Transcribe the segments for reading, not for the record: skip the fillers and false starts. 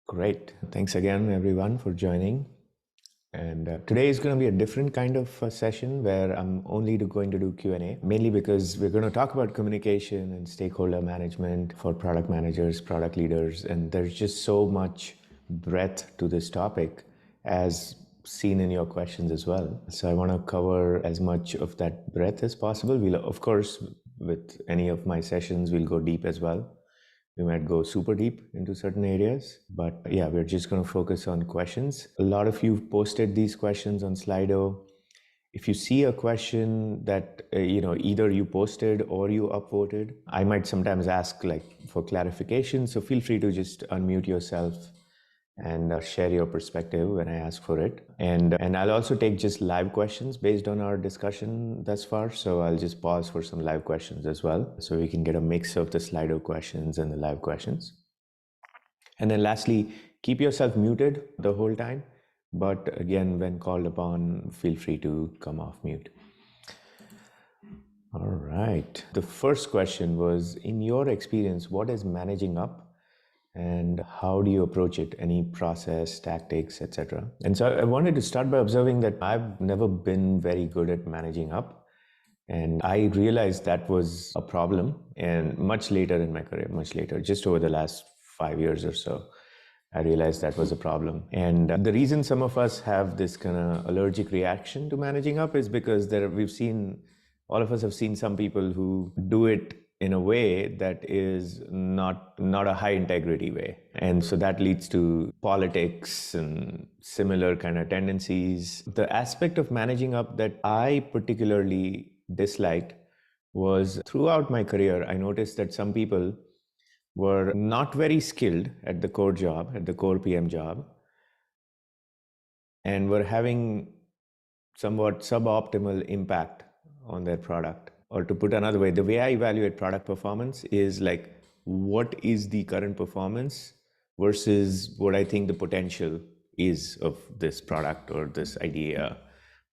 Great. Thanks again, everyone, for joining. And today is going to be a different kind of session where I'm only going to do Q&A, mainly because we're going to talk about communication and stakeholder management for product managers, product leaders, and there's just so much breadth to this topic as seen in your questions as well. So I want to cover as much of that breadth as possible. We'll, of course, with any of my sessions, we'll go deep as well. We might go super deep into certain areas, but yeah, we're just going to focus on questions. A lot of you posted these questions on Slido. If you see a question that either you posted or you upvoted, I might sometimes ask for clarification. So feel free to just unmute yourself and share your perspective when I ask for it. And I'll also take just live questions based on our discussion thus far. So I'll just pause for some live questions as well, so we can get a mix of the Slido questions and the live questions. And then lastly, keep yourself muted the whole time. But again, when called upon, feel free to come off mute. All right. The first question was, in your experience, what is managing up? And how do you approach it? Any process, tactics, etc. And so I wanted to start by observing that I've never been very good at managing up. And I realized that was a problem. And much later in my career, much later, just over the last 5 years or so, I realized that was a problem. And the reason some of us have this kind of allergic reaction to managing up is because all of us have seen some people who do it in a way that is not a high integrity way. And so that leads to politics and similar kind of tendencies. The aspect of managing up that I particularly disliked was, throughout my career, I noticed that some people were not very skilled at the core job, at the core PM job, and were having somewhat suboptimal impact on their product. Or to put another way, the way I evaluate product performance is what is the current performance versus what I think the potential is of this product or this idea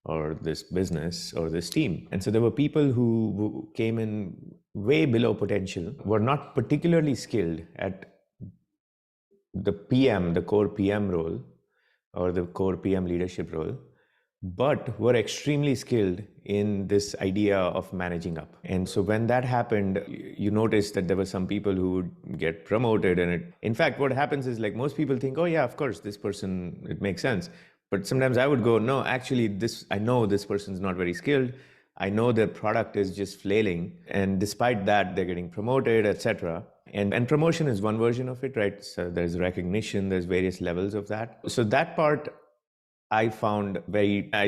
or this business or this team. And so there were people who came in way below potential, were not particularly skilled at the PM, the core PM role or the core PM leadership role, but were extremely skilled in this idea of managing up. And so when that happened, you noticed that there were some people who would get promoted. And in fact, what happens is, most people think, oh yeah, of course, this person, it makes sense. But sometimes I would go, no, actually, I know this person's not very skilled. I know their product is just flailing. And despite that, they're getting promoted, etc. And promotion is one version of it, right? So there's recognition, there's various levels of that. So that part I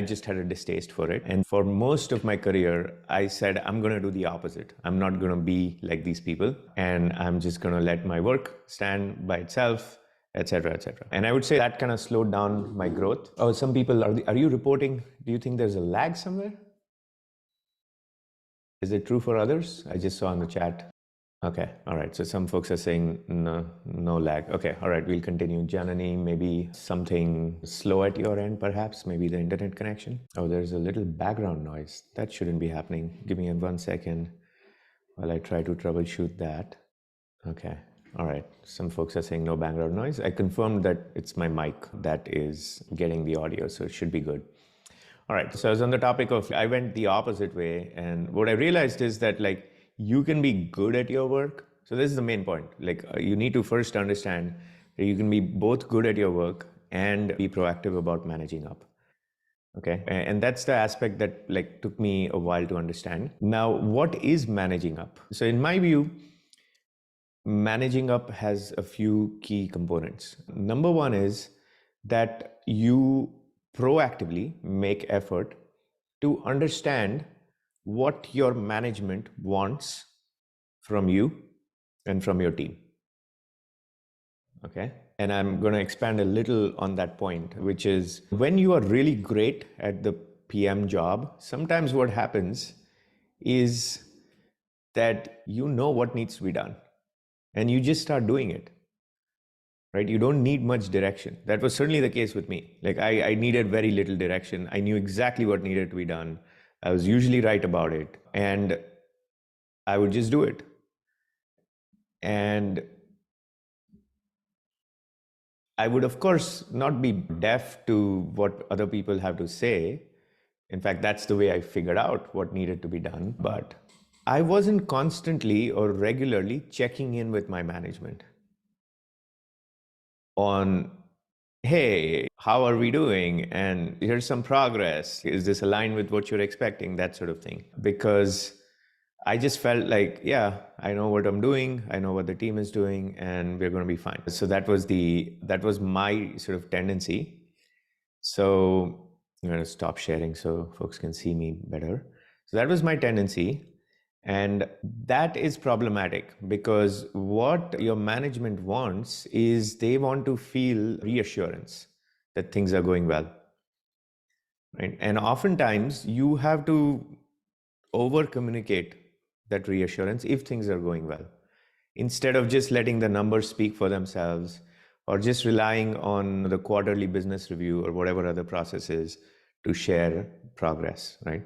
just had a distaste for it. And for most of my career, I said, I'm going to do the opposite. I'm not going to be like these people. And I'm just going to let my work stand by itself, etc., etc. And I would say that kind of slowed down my growth. Oh, some people, are you reporting? Do you think there's a lag somewhere? Is it true for others? I just saw in the chat. Okay, all right. So some folks are saying no lag. Okay, all right, we'll continue. Janani, maybe something slow at your end, perhaps, maybe the internet connection. Oh, there's a little background noise. That shouldn't be happening. Give me 1 second while I try to troubleshoot that. Okay, all right. Some folks are saying no background noise. I confirmed that it's my mic that is getting the audio, so it should be good. All right, so I was on the topic of, I went the opposite way. And what I realized is that you can be good at your work. So this is the main point. You need to first understand that you can be both good at your work and be proactive about managing up. Okay. And that's the aspect that took me a while to understand. Now, what is managing up? So in my view, managing up has a few key components. Number one is that you proactively make effort to understand what your management wants from you and from your team. Okay. And I'm going to expand a little on that point, which is, when you are really great at the PM job, sometimes what happens is that you know what needs to be done and you just start doing it. Right? You don't need much direction. That was certainly the case with me. I needed very little direction. I knew exactly what needed to be done. I was usually right about it, and I would just do it. And I would, of course, not be deaf to what other people have to say. In fact, that's the way I figured out what needed to be done. But I wasn't constantly or regularly checking in with my management on, hey, how are we doing? And here's some progress. Is this aligned with what you're expecting? That sort of thing. Because I just felt like, yeah, I know what I'm doing. I know what the team is doing, and we're going to be fine. So that was my sort of tendency. So I'm going to stop sharing so folks can see me better. So that was my tendency. And that is problematic because what your management wants is they want to feel reassurance that things are going well. Right? And oftentimes you have to over communicate that reassurance if things are going well, instead of just letting the numbers speak for themselves or just relying on the quarterly business review or whatever other process is to share progress, right?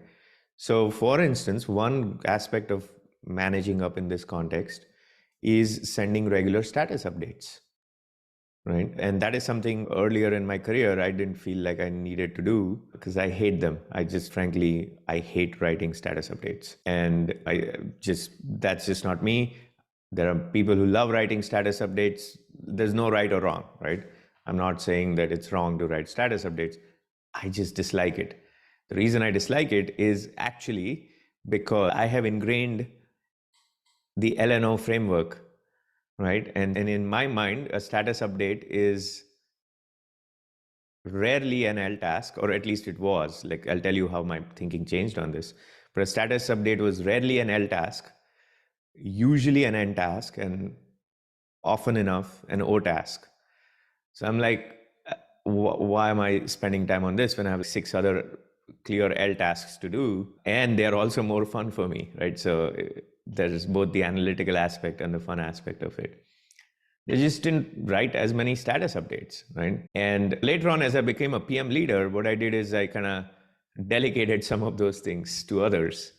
So, for instance, one aspect of managing up in this context is sending regular status updates, right? And that is something earlier in my career I didn't feel like I needed to do because I hate them. I just frankly, I hate writing status updates. And that's just not me. There are people who love writing status updates. There's no right or wrong, right? I'm not saying that it's wrong to write status updates. I just dislike it. The reason I dislike it is actually because I have ingrained the LNO framework, right? And in my mind, a status update is rarely an L task, or at least it was. Like, I'll tell you how my thinking changed on this. But a status update was rarely an L task, usually an N task, and often enough an O task. So I'm like, why am I spending time on this when I have 6 other clear L tasks to do? And they're also more fun for me, right? So there's both the analytical aspect and the fun aspect of it. They just didn't write as many status updates, right? And later on, as I became a PM leader, what I did is I kind of delegated some of those things to others,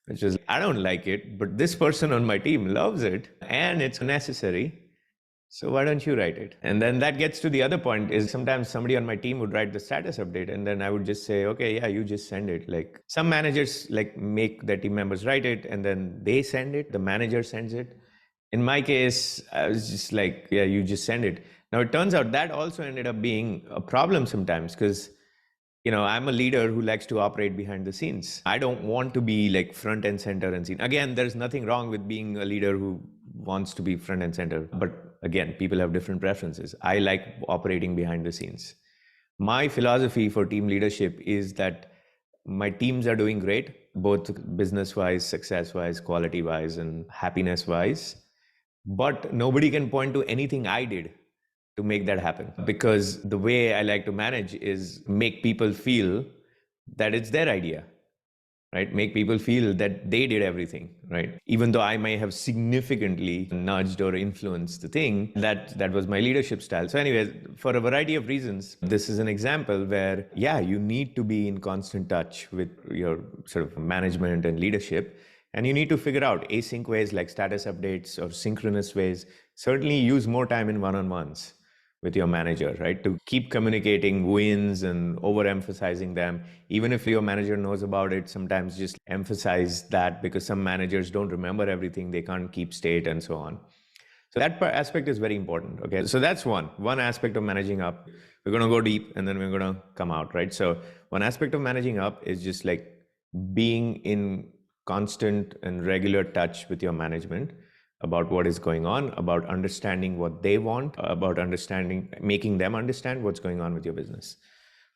which is, I don't like it, but this person on my team loves it and it's necessary. So why don't you write it? And then that gets to the other point is sometimes somebody on my team would write the status update and then I would just say, okay, yeah, you just send it. Like some managers like make their team members write it and then they send it, the manager sends it. In my case, I was just like, yeah, you just send it. Now it turns out that also ended up being a problem sometimes because I'm a leader who likes to operate behind the scenes. I don't want to be like front and center and scene. Again, there's nothing wrong with being a leader who wants to be front and center. But again, people have different preferences. I like operating behind the scenes. My philosophy for team leadership is that my teams are doing great, both business-wise, success-wise, quality-wise, and happiness-wise. But nobody can point to anything I did to make that happen. Because the way I like to manage is make people feel that it's their idea, right? Make people feel that they did everything, right? Even though I may have significantly nudged or influenced the thing, that was my leadership style. So anyways, for a variety of reasons, this is an example where, yeah, you need to be in constant touch with your sort of management and leadership. And you need to figure out async ways like status updates or synchronous ways. Certainly use more time in one-on-ones with your manager, right? To keep communicating wins and overemphasizing them. Even if your manager knows about it, sometimes just emphasize that because some managers don't remember everything, they can't keep state and so on. So that aspect is very important, okay? So that's one aspect of managing up. We're gonna go deep and then we're gonna come out, right? So one aspect of managing up is just like being in constant and regular touch with your management about what is going on, about understanding what they want, about making them understand what's going on with your business,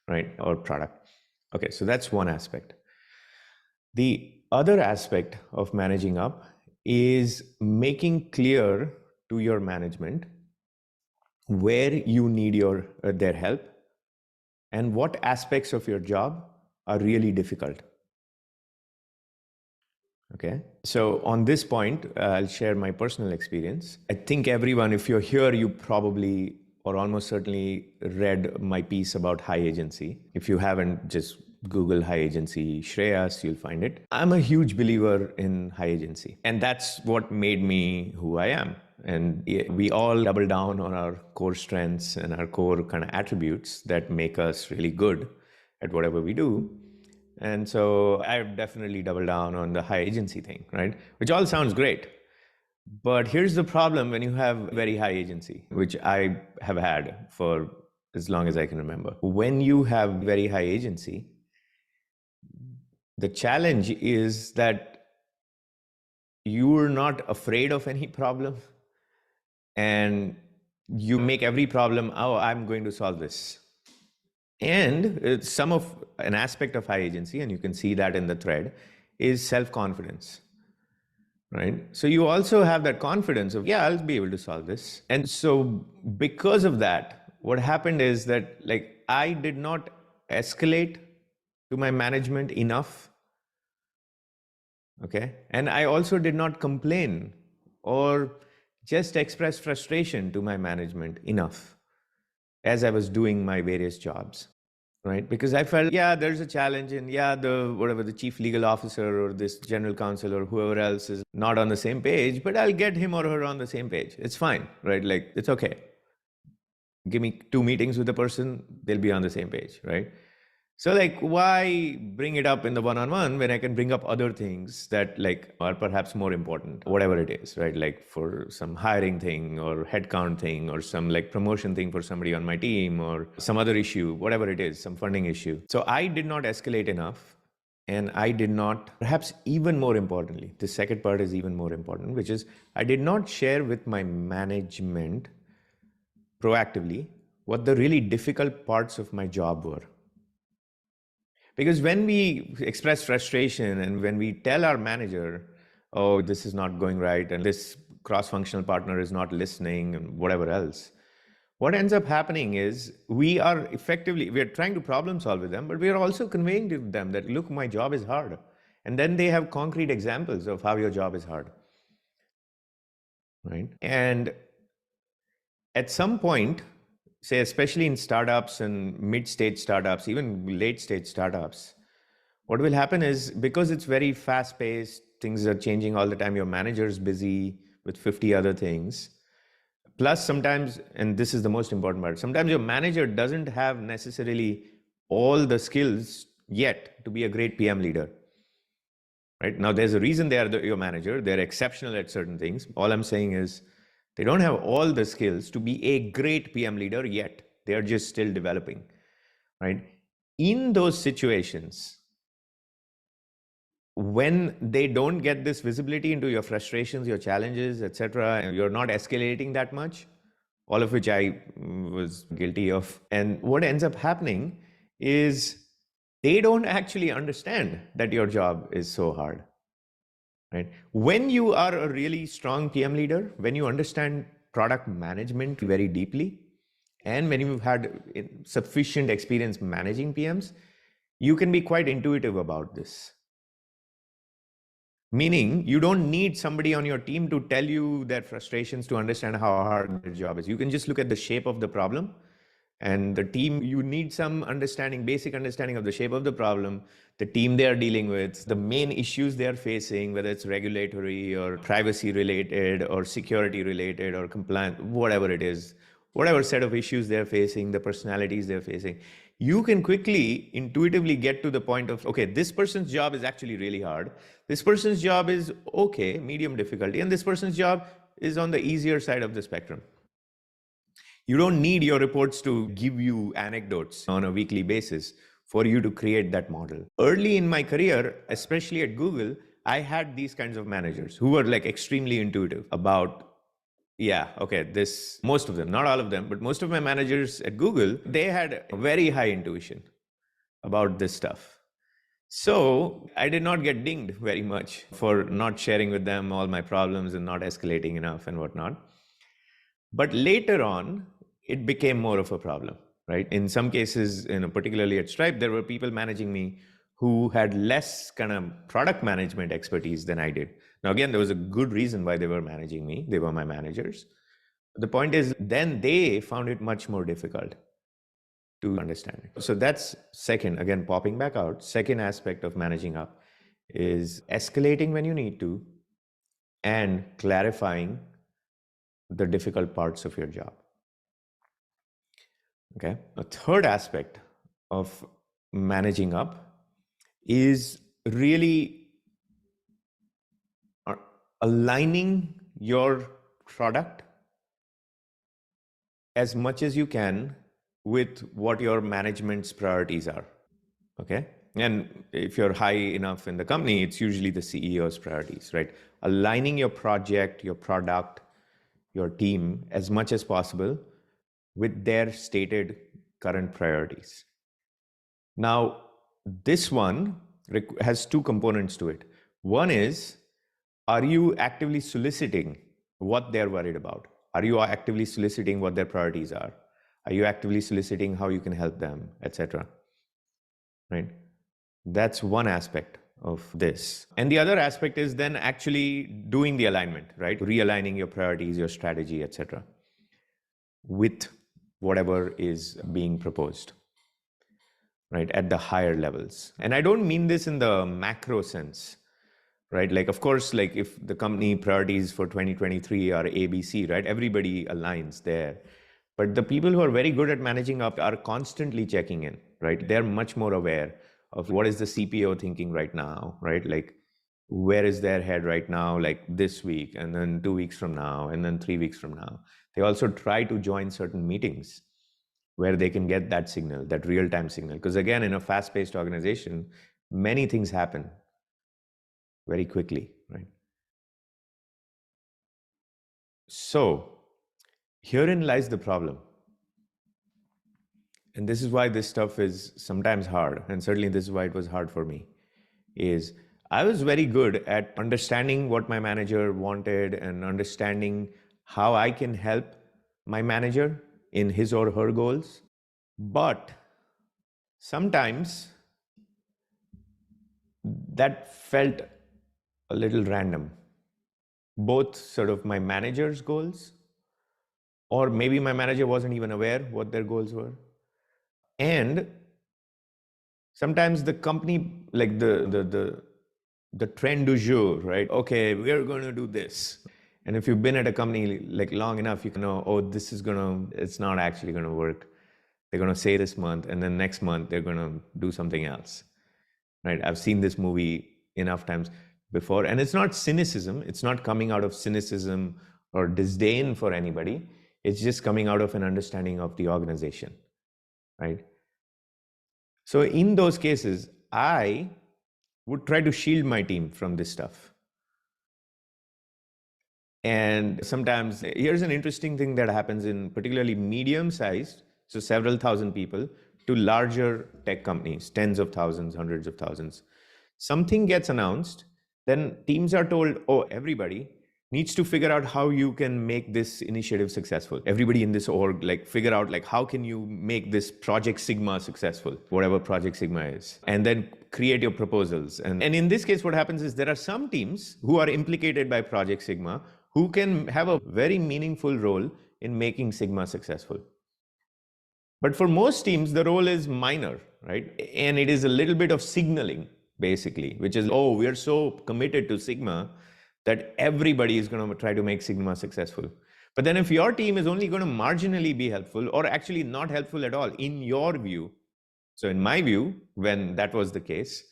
right? Or product. Okay, so that's one aspect. The other aspect of managing up is making clear to your management where you need their help and what aspects of your job are really difficult. Okay. So on this point, I'll share my personal experience. I think everyone, if you're here, you probably or almost certainly read my piece about high agency. If you haven't, just Google high agency Shreyas, you'll find it. I'm a huge believer in high agency. And that's what made me who I am. And we all double down on our core strengths and our core kind of attributes that make us really good at whatever we do. And so I've definitely doubled down on the high agency thing, right? Which all sounds great. But here's the problem when you have very high agency, which I have had for as long as I can remember. When you have very high agency, the challenge is that you're not afraid of any problem, and you make every problem, oh, I'm going to solve this. And some of an aspect of high agency, and you can see that in the thread, is self-confidence, right? So you also have that confidence of, yeah, I'll be able to solve this. And so because of that, what happened is that, like, I did not escalate to my management enough. Okay. And I also did not complain or just express frustration to my management enough as I was doing my various jobs. Right? Because I felt, yeah, there's a challenge, and yeah, the chief legal officer or this general counsel or whoever else is not on the same page, but I'll get him or her on the same page. It's fine, right? Like, it's okay. Give me 2 meetings with the person, they'll be on the same page, right? So, like, why bring it up in the one-on-one when I can bring up other things that, like, are perhaps more important, whatever it is, right? Like for some hiring thing or headcount thing or some like promotion thing for somebody on my team or some other issue, whatever it is, some funding issue. So I did not escalate enough. And I did not, perhaps even more importantly, the second part is even more important, which is I did not share with my management proactively what the really difficult parts of my job were. Because when we express frustration and when we tell our manager, oh, this is not going right, and this cross-functional partner is not listening, and whatever else, what ends up happening is we are trying to problem solve with them, but we are also conveying to them that, look, my job is hard. And then they have concrete examples of how your job is hard. Right? And at some point, say, especially in startups and mid-stage startups, even late-stage startups, what will happen is, because it's very fast-paced, things are changing all the time, your manager's busy with 50 other things. Plus, sometimes, and this is the most important part, sometimes your manager doesn't have necessarily all the skills yet to be a great PM leader. Right? Now, there's a reason they are your manager. They're exceptional at certain things. All I'm saying is they don't have all the skills to be a great PM leader yet. They are just still developing. Right? In those situations, when they don't get this visibility into your frustrations, your challenges, etc., and you're not escalating that much, all of which I was guilty of. And what ends up happening is they don't actually understand that your job is so hard. Right? When you are a really strong PM leader, when you understand product management very deeply, and when you've had sufficient experience managing PMs, you can be quite intuitive about this. Meaning, you don't need somebody on your team to tell you their frustrations to understand how hard their job is. You can just look at the shape of the problem. And the team, you need some understanding, basic understanding of the shape of the problem, the team they are dealing with, the main issues they are facing, whether it's regulatory or privacy related or security related or compliance, whatever it is, whatever set of issues they're facing, the personalities they're facing. You can quickly, intuitively get to the point of, okay, this person's job is actually really hard. This person's job is okay, medium difficulty, and this person's job is on the easier side of the spectrum. You don't need your reports to give you anecdotes on a weekly basis for you to create that model. Early in my career, especially at Google, I had these kinds of managers who were like extremely intuitive about, yeah, okay, this, most of them, not all of them, but most of my managers at Google, they had very high intuition about this stuff. So I did not get dinged very much for not sharing with them all my problems and not escalating enough and whatnot. But later on, it became more of a problem, right? In some cases, particularly at Stripe, there were people managing me who had less kind of product management expertise than I did. Now, again, there was a good reason why they were managing me. They were my managers. The point is, then they found it much more difficult to understand it. So that's second, again, popping back out. Second aspect of managing up is escalating when you need to and clarifying the difficult parts of your job. Okay. A third aspect of managing up is really aligning your product as much as you can with what your management's priorities are. Okay. And if you're high enough in the company, it's usually the CEO's priorities, right? Aligning your project, your product, your team as much as possible with their stated current priorities. Now, this one has two components to it. One is, are you actively soliciting what they're worried about? Are you actively soliciting what their priorities are? Are you actively soliciting how you can help them, etc.? Right? That's one aspect of this. And the other aspect is then actually doing the alignment, right? Realigning your priorities, your strategy, etc., with whatever is being proposed, right, at the higher levels. And I don't mean this in the macro sense, right? Like, of course, like if the company priorities for 2023 are ABC, right, everybody aligns there. But the people who are very good at managing up are constantly checking in, right? They're much more aware of what is the CPO thinking right now, right? Like, where is their head right now, like this week, and then 2 weeks from now, and then 3 weeks from now. They also try to join certain meetings where they can get that signal, that real-time signal. Because again, in a fast-paced organization, many things happen very quickly, right? So herein lies the problem. And this is why this stuff is sometimes hard. And certainly this is why it was hard for me, is I was very good at understanding what my manager wanted and understanding how I can help my manager in his or her goals. But sometimes that felt a little random, both sort of my manager's goals, or maybe my manager wasn't even aware what their goals were. And sometimes the company, like the trend du jour, right? Okay, we're going to do this. And if you've been at a company like long enough, you can know, oh, this is it's not actually going to work. They're going to say this month, and then next month they're going to do something else, right? I've seen this movie enough times before, and it's not cynicism. It's not coming out of cynicism or disdain for anybody. It's just coming out of an understanding of the organization, right? So in those cases, I would try to shield my team from this stuff. And sometimes here's an interesting thing that happens in particularly medium-sized, so several thousand people, to larger tech companies, tens of thousands, hundreds of thousands. Something gets announced, then teams are told, oh, everybody needs to figure out how you can make this initiative successful. Everybody in this org, like, figure out, like, how can you make this Project Sigma successful, whatever Project Sigma is, and then create your proposals. And in this case, what happens is there are some teams who are implicated by Project Sigma who can have a very meaningful role in making Sigma successful. But for most teams, the role is minor, right? And it is a little bit of signaling, basically, which is, oh, we are so committed to Sigma that everybody is going to try to make Sigma successful. But then if your team is only going to marginally be helpful, or actually not helpful at all, in your view, so in my view, when that was the case,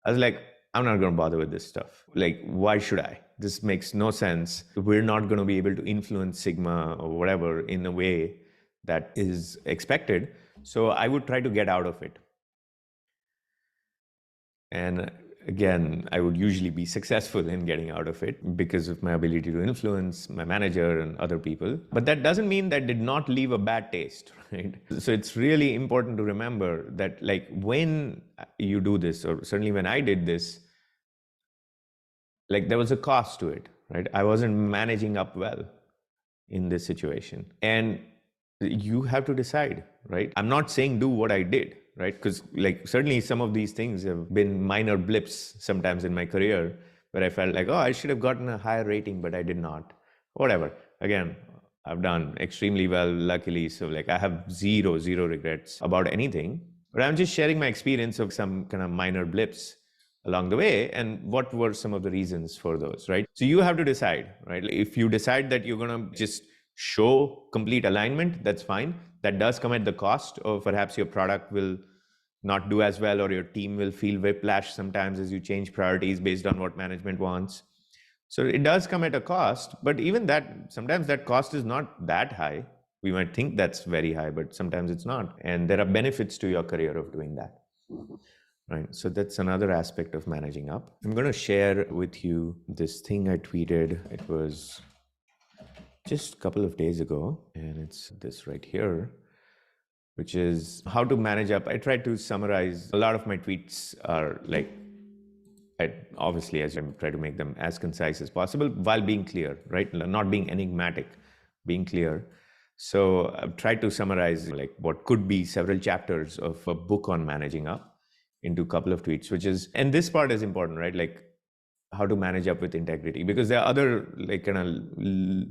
I was like, I'm not going to bother with this stuff. Like, why should I? This makes no sense. We're not going to be able to influence Sigma or whatever in a way that is expected. So I would try to get out of it. And again, I would usually be successful in getting out of it because of my ability to influence my manager and other people. But that doesn't mean that did not leave a bad taste, right? So it's really important to remember that, like, when you do this, or certainly when I did this, like, there was a cost to it, right? I wasn't managing up well in this situation. And you have to decide, right? I'm not saying do what I did, right? Because, like, certainly some of these things have been minor blips sometimes in my career where I felt like, oh, I should have gotten a higher rating, but I did not. Whatever. Again, I've done extremely well, luckily. So, like, I have zero regrets about anything. But I'm just sharing my experience of some kind of minor blips along the way, and what were some of the reasons for those, right? So you have to decide, right? If you decide that you're going to just show complete alignment, that's fine. That does come at the cost of perhaps your product will not do as well, or your team will feel whiplash sometimes as you change priorities based on what management wants. So it does come at a cost, but even that, sometimes that cost is not that high. We might think that's very high, but sometimes it's not. And there are benefits to your career of doing that. Right. So that's another aspect of managing up. I'm going to share with you this thing I tweeted. It was just a couple of days ago, and it's this right here, which is how to manage up. I tried to summarize. A lot of my tweets are like, obviously, as I try to make them as concise as possible while being clear, right? Not being enigmatic, being clear. So I've tried to summarize like what could be several chapters of a book on managing up into a couple of tweets, which is, and this part is important, right? Like how to manage up with integrity, because there are other like kind of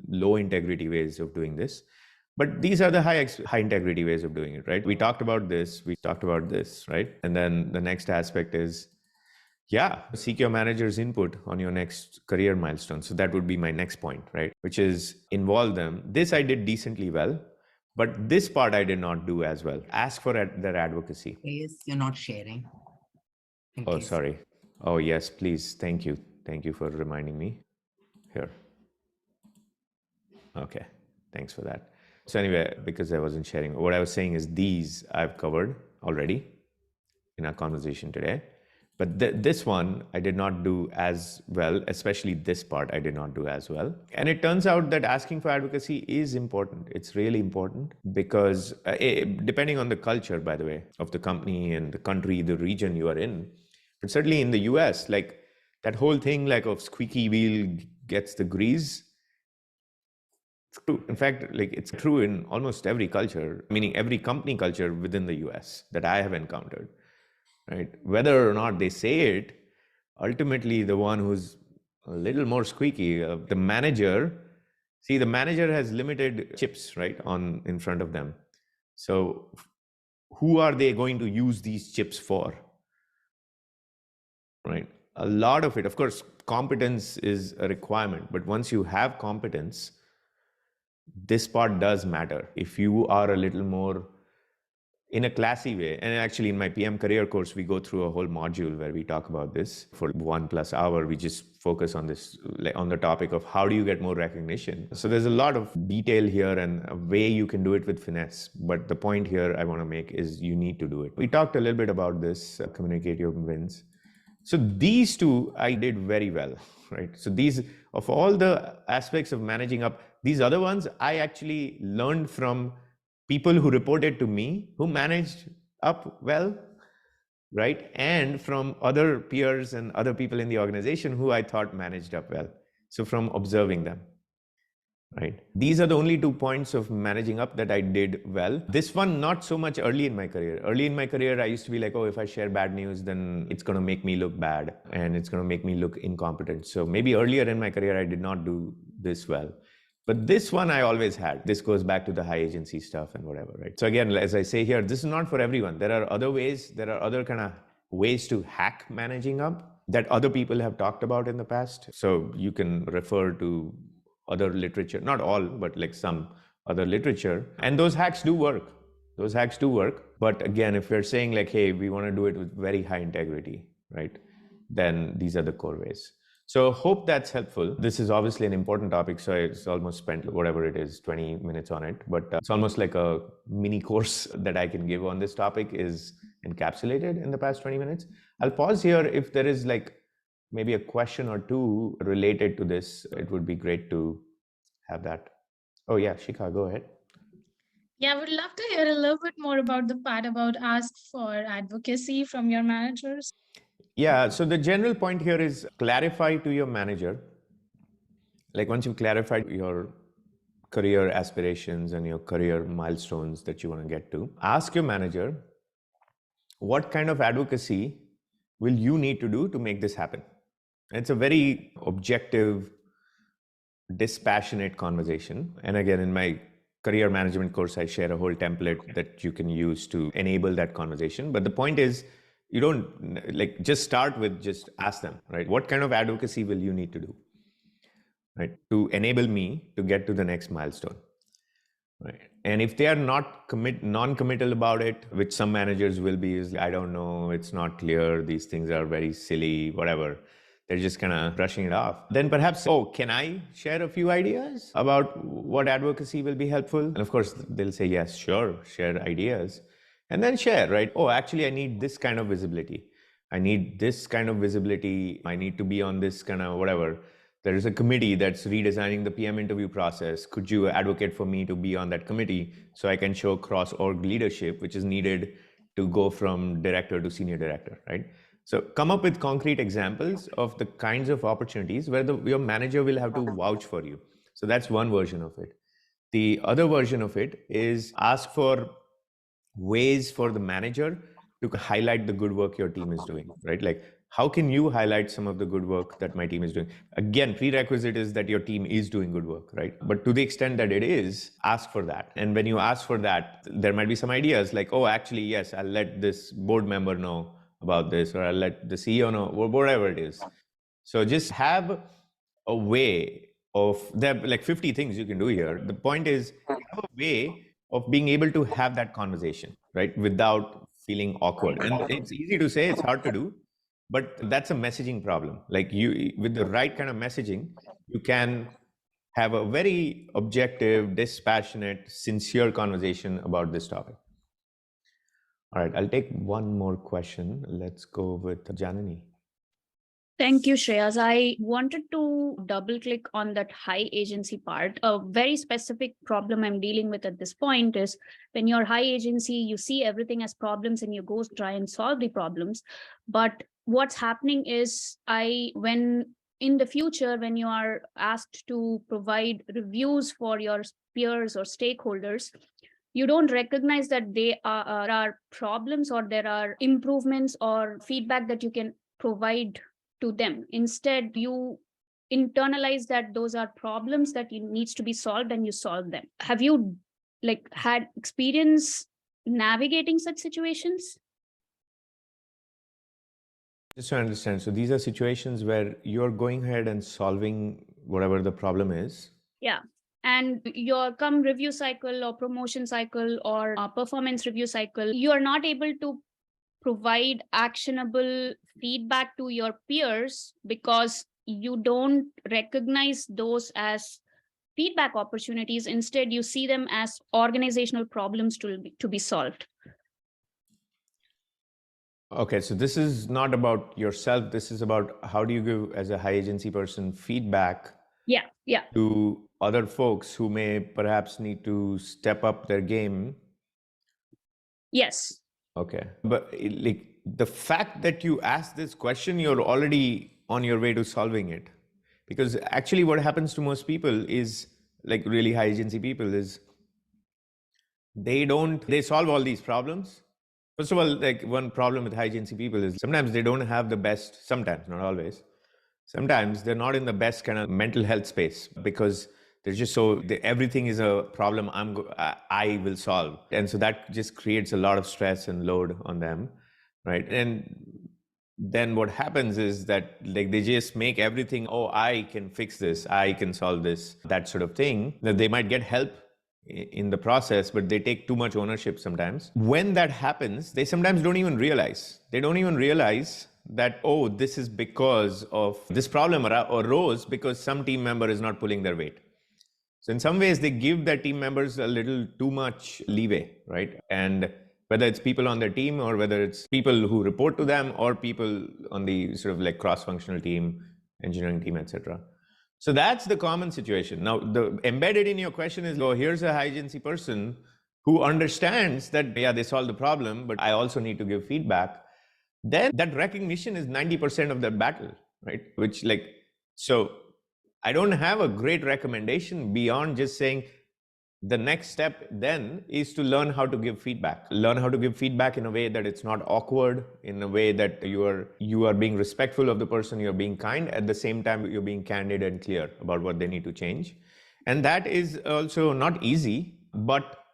low integrity ways of doing this. But these are the high integrity ways of doing it, right? We talked about this, right? And then the next aspect is, yeah, seek your manager's input on your next career milestone. So that would be my next point, right? Which is involve them. This I did decently well, but this part I did not do as well. Ask for their advocacy. Yes, you're not sharing. In Oh, case. sorry. Oh, yes, please. Thank you. Thank you for reminding me. Here. Okay. Thanks for that. So anyway, because I wasn't sharing, what I was saying is these I've covered already in our conversation today. But this one I did not do as well, especially this part I did not do as well. And it turns out that asking for advocacy is important. It's really important because depending on the culture, by the way, of the company and the country, the region you are in, but certainly in the US, like that whole thing like of squeaky wheel gets the grease. It's true. In fact, like it's true in almost every culture, meaning every company culture within the US that I have encountered. Right? Whether or not they say it, ultimately the one who's a little more squeaky, the manager, see, the manager has limited chips, right, on in front of them. So who are they going to use these chips for? Right? A lot of it, of course, competence is a requirement, but once you have competence, this part does matter. If you are a little more in a classy way. And actually in my PM career course, we go through a whole module where we talk about this for 1+ hour. We just focus on this, on the topic of how do you get more recognition. So there's a lot of detail here and a way you can do it with finesse. But the point here I want to make is you need to do it. We talked a little bit about this, communicate your wins. So these two I did very well, right? So these, of all the aspects of managing up, these other ones I actually learned from people who reported to me who managed up well, right? And from other peers and other people in the organization who I thought managed up well. So from observing them, right? These are the only 2 points of managing up that I did well. This one, not so much early in my career. Early in my career, I used to be like, oh, if I share bad news, then it's going to make me look bad and it's going to make me look incompetent. So maybe earlier in my career, I did not do this well. But this one I always had. This goes back to the high agency stuff and whatever, right? So again, as I say here, this is not for everyone. There are other ways, there are other kind of ways to hack managing up that other people have talked about in the past. So you can refer to other literature, not all, but like some other literature. And those hacks do work. Those hacks do work. But again, if we're saying like, hey, we want to do it with very high integrity, right? Then these are the core ways. So hope that's helpful. This is obviously an important topic, so it's almost spent whatever it is, 20 minutes on it. But it's almost like a mini course that I can give on this topic is encapsulated in the past 20 minutes. I'll pause here. If there is like maybe a question or two related to this, it would be great to have that. Oh yeah, Shikha, go ahead. Yeah, I would love to hear a little bit more about the part about ask for advocacy from your managers. Yeah, so the general point here is clarify to your manager. Like once you've clarified your career aspirations and your career milestones that you want to get to, ask your manager, what kind of advocacy will you need to do to make this happen? It's a very objective, dispassionate conversation. And again, in my career management course, I share a whole template that you can use to enable that conversation. But the point is, you don't like just start with just ask them, right? What kind of advocacy will you need to do, right, to enable me to get to the next milestone? Right. And if they are not non-committal about it, which some managers will be, is I don't know, it's not clear, these things are very silly, whatever. They're just kind of brushing it off. Then perhaps, oh, can I share a few ideas about what advocacy will be helpful? And of course, they'll say, yes, sure, share ideas. And then share, right? Oh, actually, I need this kind of visibility. I need this kind of visibility. I need to be on this kind of whatever. There is a committee that's redesigning the PM interview process. Could you advocate for me to be on that committee so I can show cross-org leadership, which is needed to go from director to senior director, right? So come up with concrete examples of the kinds of opportunities where your manager will have to vouch for you. So that's one version of it. The other version of it is ask for ways for the manager to highlight the good work your team is doing, right? Like, how can you highlight some of the good work that my team is doing? Again, prerequisite is that your team is doing good work, right? But to the extent that it is, ask for that. And when you ask for that, there might be some ideas like, oh, actually, yes, I'll let this board member know about this, or I'll let the CEO know, or whatever it is. So just have a way of, there are like 50 things you can do here. The point is, have a way of being able to have that conversation, right? Without feeling awkward. And it's easy to say, it's hard to do, but that's a messaging problem. Like you, with the right kind of messaging, you can have a very objective, dispassionate, sincere conversation about this topic. All right, I'll take one more question. Let's go with Janani. Thank you, Shreyas. I wanted to double click on that high agency part. A very specific problem I'm dealing with at this point is when you're high agency, you see everything as problems and you go try and solve the problems. But what's happening is when in the future, when you are asked to provide reviews for your peers or stakeholders, you don't recognize that there are problems or there are improvements or feedback that you can provide to them. Instead, you internalize that those are problems that needs to be solved and you solve them. Have you had experience navigating such situations? Just to understand, so these are situations where you're going ahead and solving whatever the problem is. Yeah. And your come review cycle or promotion cycle or performance review cycle, you are not able to provide actionable feedback to your peers because you don't recognize those as feedback opportunities. Instead, you see them as organizational problems to be solved. Okay, so this is not about yourself. This is about how do you give, as a high agency person, feedback to other folks who may perhaps need to step up their game. Yes. Okay, but like the fact that you asked this question, you're already on your way to solving it. Because actually what happens to most people is, like really high agency people, is they solve all these problems. First of all, like one problem with high agency people is sometimes they don't have the best, sometimes, not always. Sometimes they're not in the best kind of mental health space because they're just everything is a problem I will solve. And so that just creates a lot of stress and load on them, right? And then what happens is that like they just make everything, oh, I can fix this, I can solve this, that sort of thing. That they might get help in the process, but they take too much ownership sometimes. When that happens, they sometimes don't even realize. They don't even realize that, oh, this is because of this problem arose because some team member is not pulling their weight. So in some ways, they give their team members a little too much leeway, right? And whether it's people on their team or whether it's people who report to them or people on the sort of like cross-functional team, engineering team, etc. So that's the common situation. Now, the embedded in your question is, oh, here's a high agency person who understands that, yeah, they solved the problem, but I also need to give feedback. Then that recognition is 90% of the battle, right? Which so I don't have a great recommendation beyond just saying the next step then is to learn how to give feedback. Learn how to give feedback in a way that it's not awkward, in a way that you are being respectful of the person, you're being kind, at the same time you're being candid and clear about what they need to change. And that is also not easy, but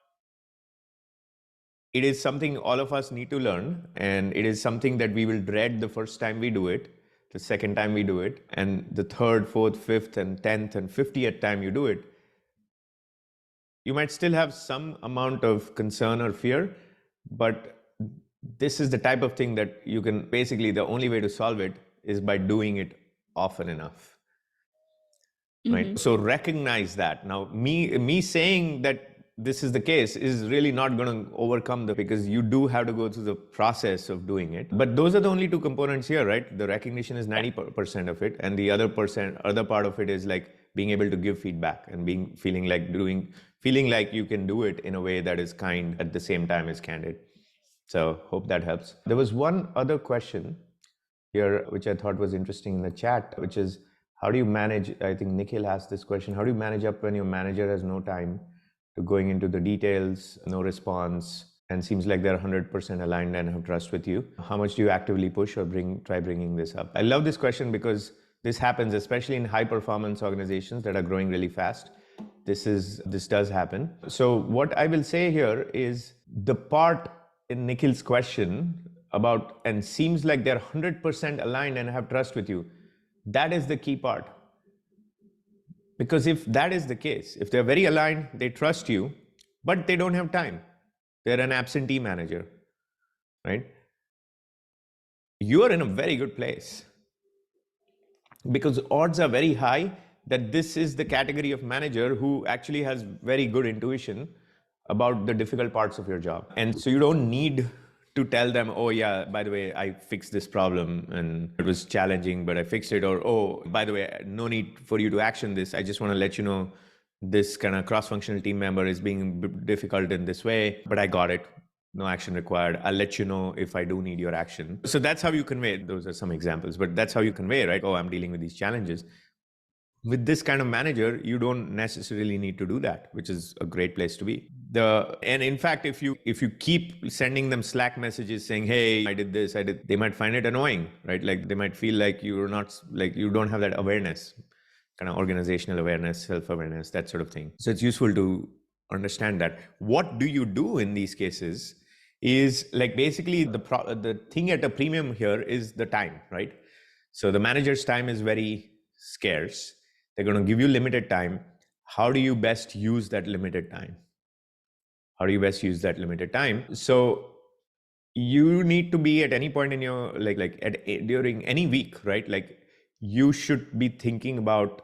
it is something all of us need to learn, and it is something that we will dread the first time we do it, the second time we do it, and the third, fourth, fifth, and 10th and 50th time you do it. You might still have some amount of concern or fear, but this is the type of thing that you can basically, the only way to solve it is by doing it often enough. Right? So recognize that. Now, me saying that this is the case is really not going to overcome because you do have to go through the process of doing it. But those are the only two components here, right? The recognition is 90% of it, and the other part of it is like being able to give feedback and feeling like you can do it in a way that is kind at the same time as candid. So hope that helps. There was one other question here which I thought was interesting in the chat, which is, how do you manage, I think Nikhil asked this question, how do you manage up when your manager has no time to going into the details, no response, and seems like they're 100% aligned and have trust with you? How much do you actively push or try bringing this up? I love this question because this happens, especially in high performance organizations that are growing really fast. This does happen. So what I will say here is the part in Nikhil's question about, and seems like they're 100% aligned and have trust with you. That is the key part. Because if that is the case, if they're very aligned, they trust you, but they don't have time, they're an absentee manager, right? You are in a very good place because odds are very high that this is the category of manager who actually has very good intuition about the difficult parts of your job. And so you don't need to tell them, oh yeah, by the way, I fixed this problem and it was challenging, but I fixed it. Or, oh, by the way, no need for you to action this. I just want to let you know this kind of cross-functional team member is being difficult in this way, but I got it. No action required. I'll let you know if I do need your action. So that's how you convey. Those are some examples, but that's how you convey, right? Oh, I'm dealing with these challenges. With this kind of manager, you don't necessarily need to do that, which is a great place to be. And in fact, if you keep sending them Slack messages saying, hey, I did this, they might find it annoying, right? Like they might feel like you don't have that awareness, kind of organizational awareness, self-awareness, that sort of thing. So it's useful to understand that. What do you do in these cases is like basically the thing at a premium here is the time, right? So the manager's time is very scarce. They're going to give you limited time. How do you best use that limited time? So you need to be at any point in your, during any week, right? Like you should be thinking about,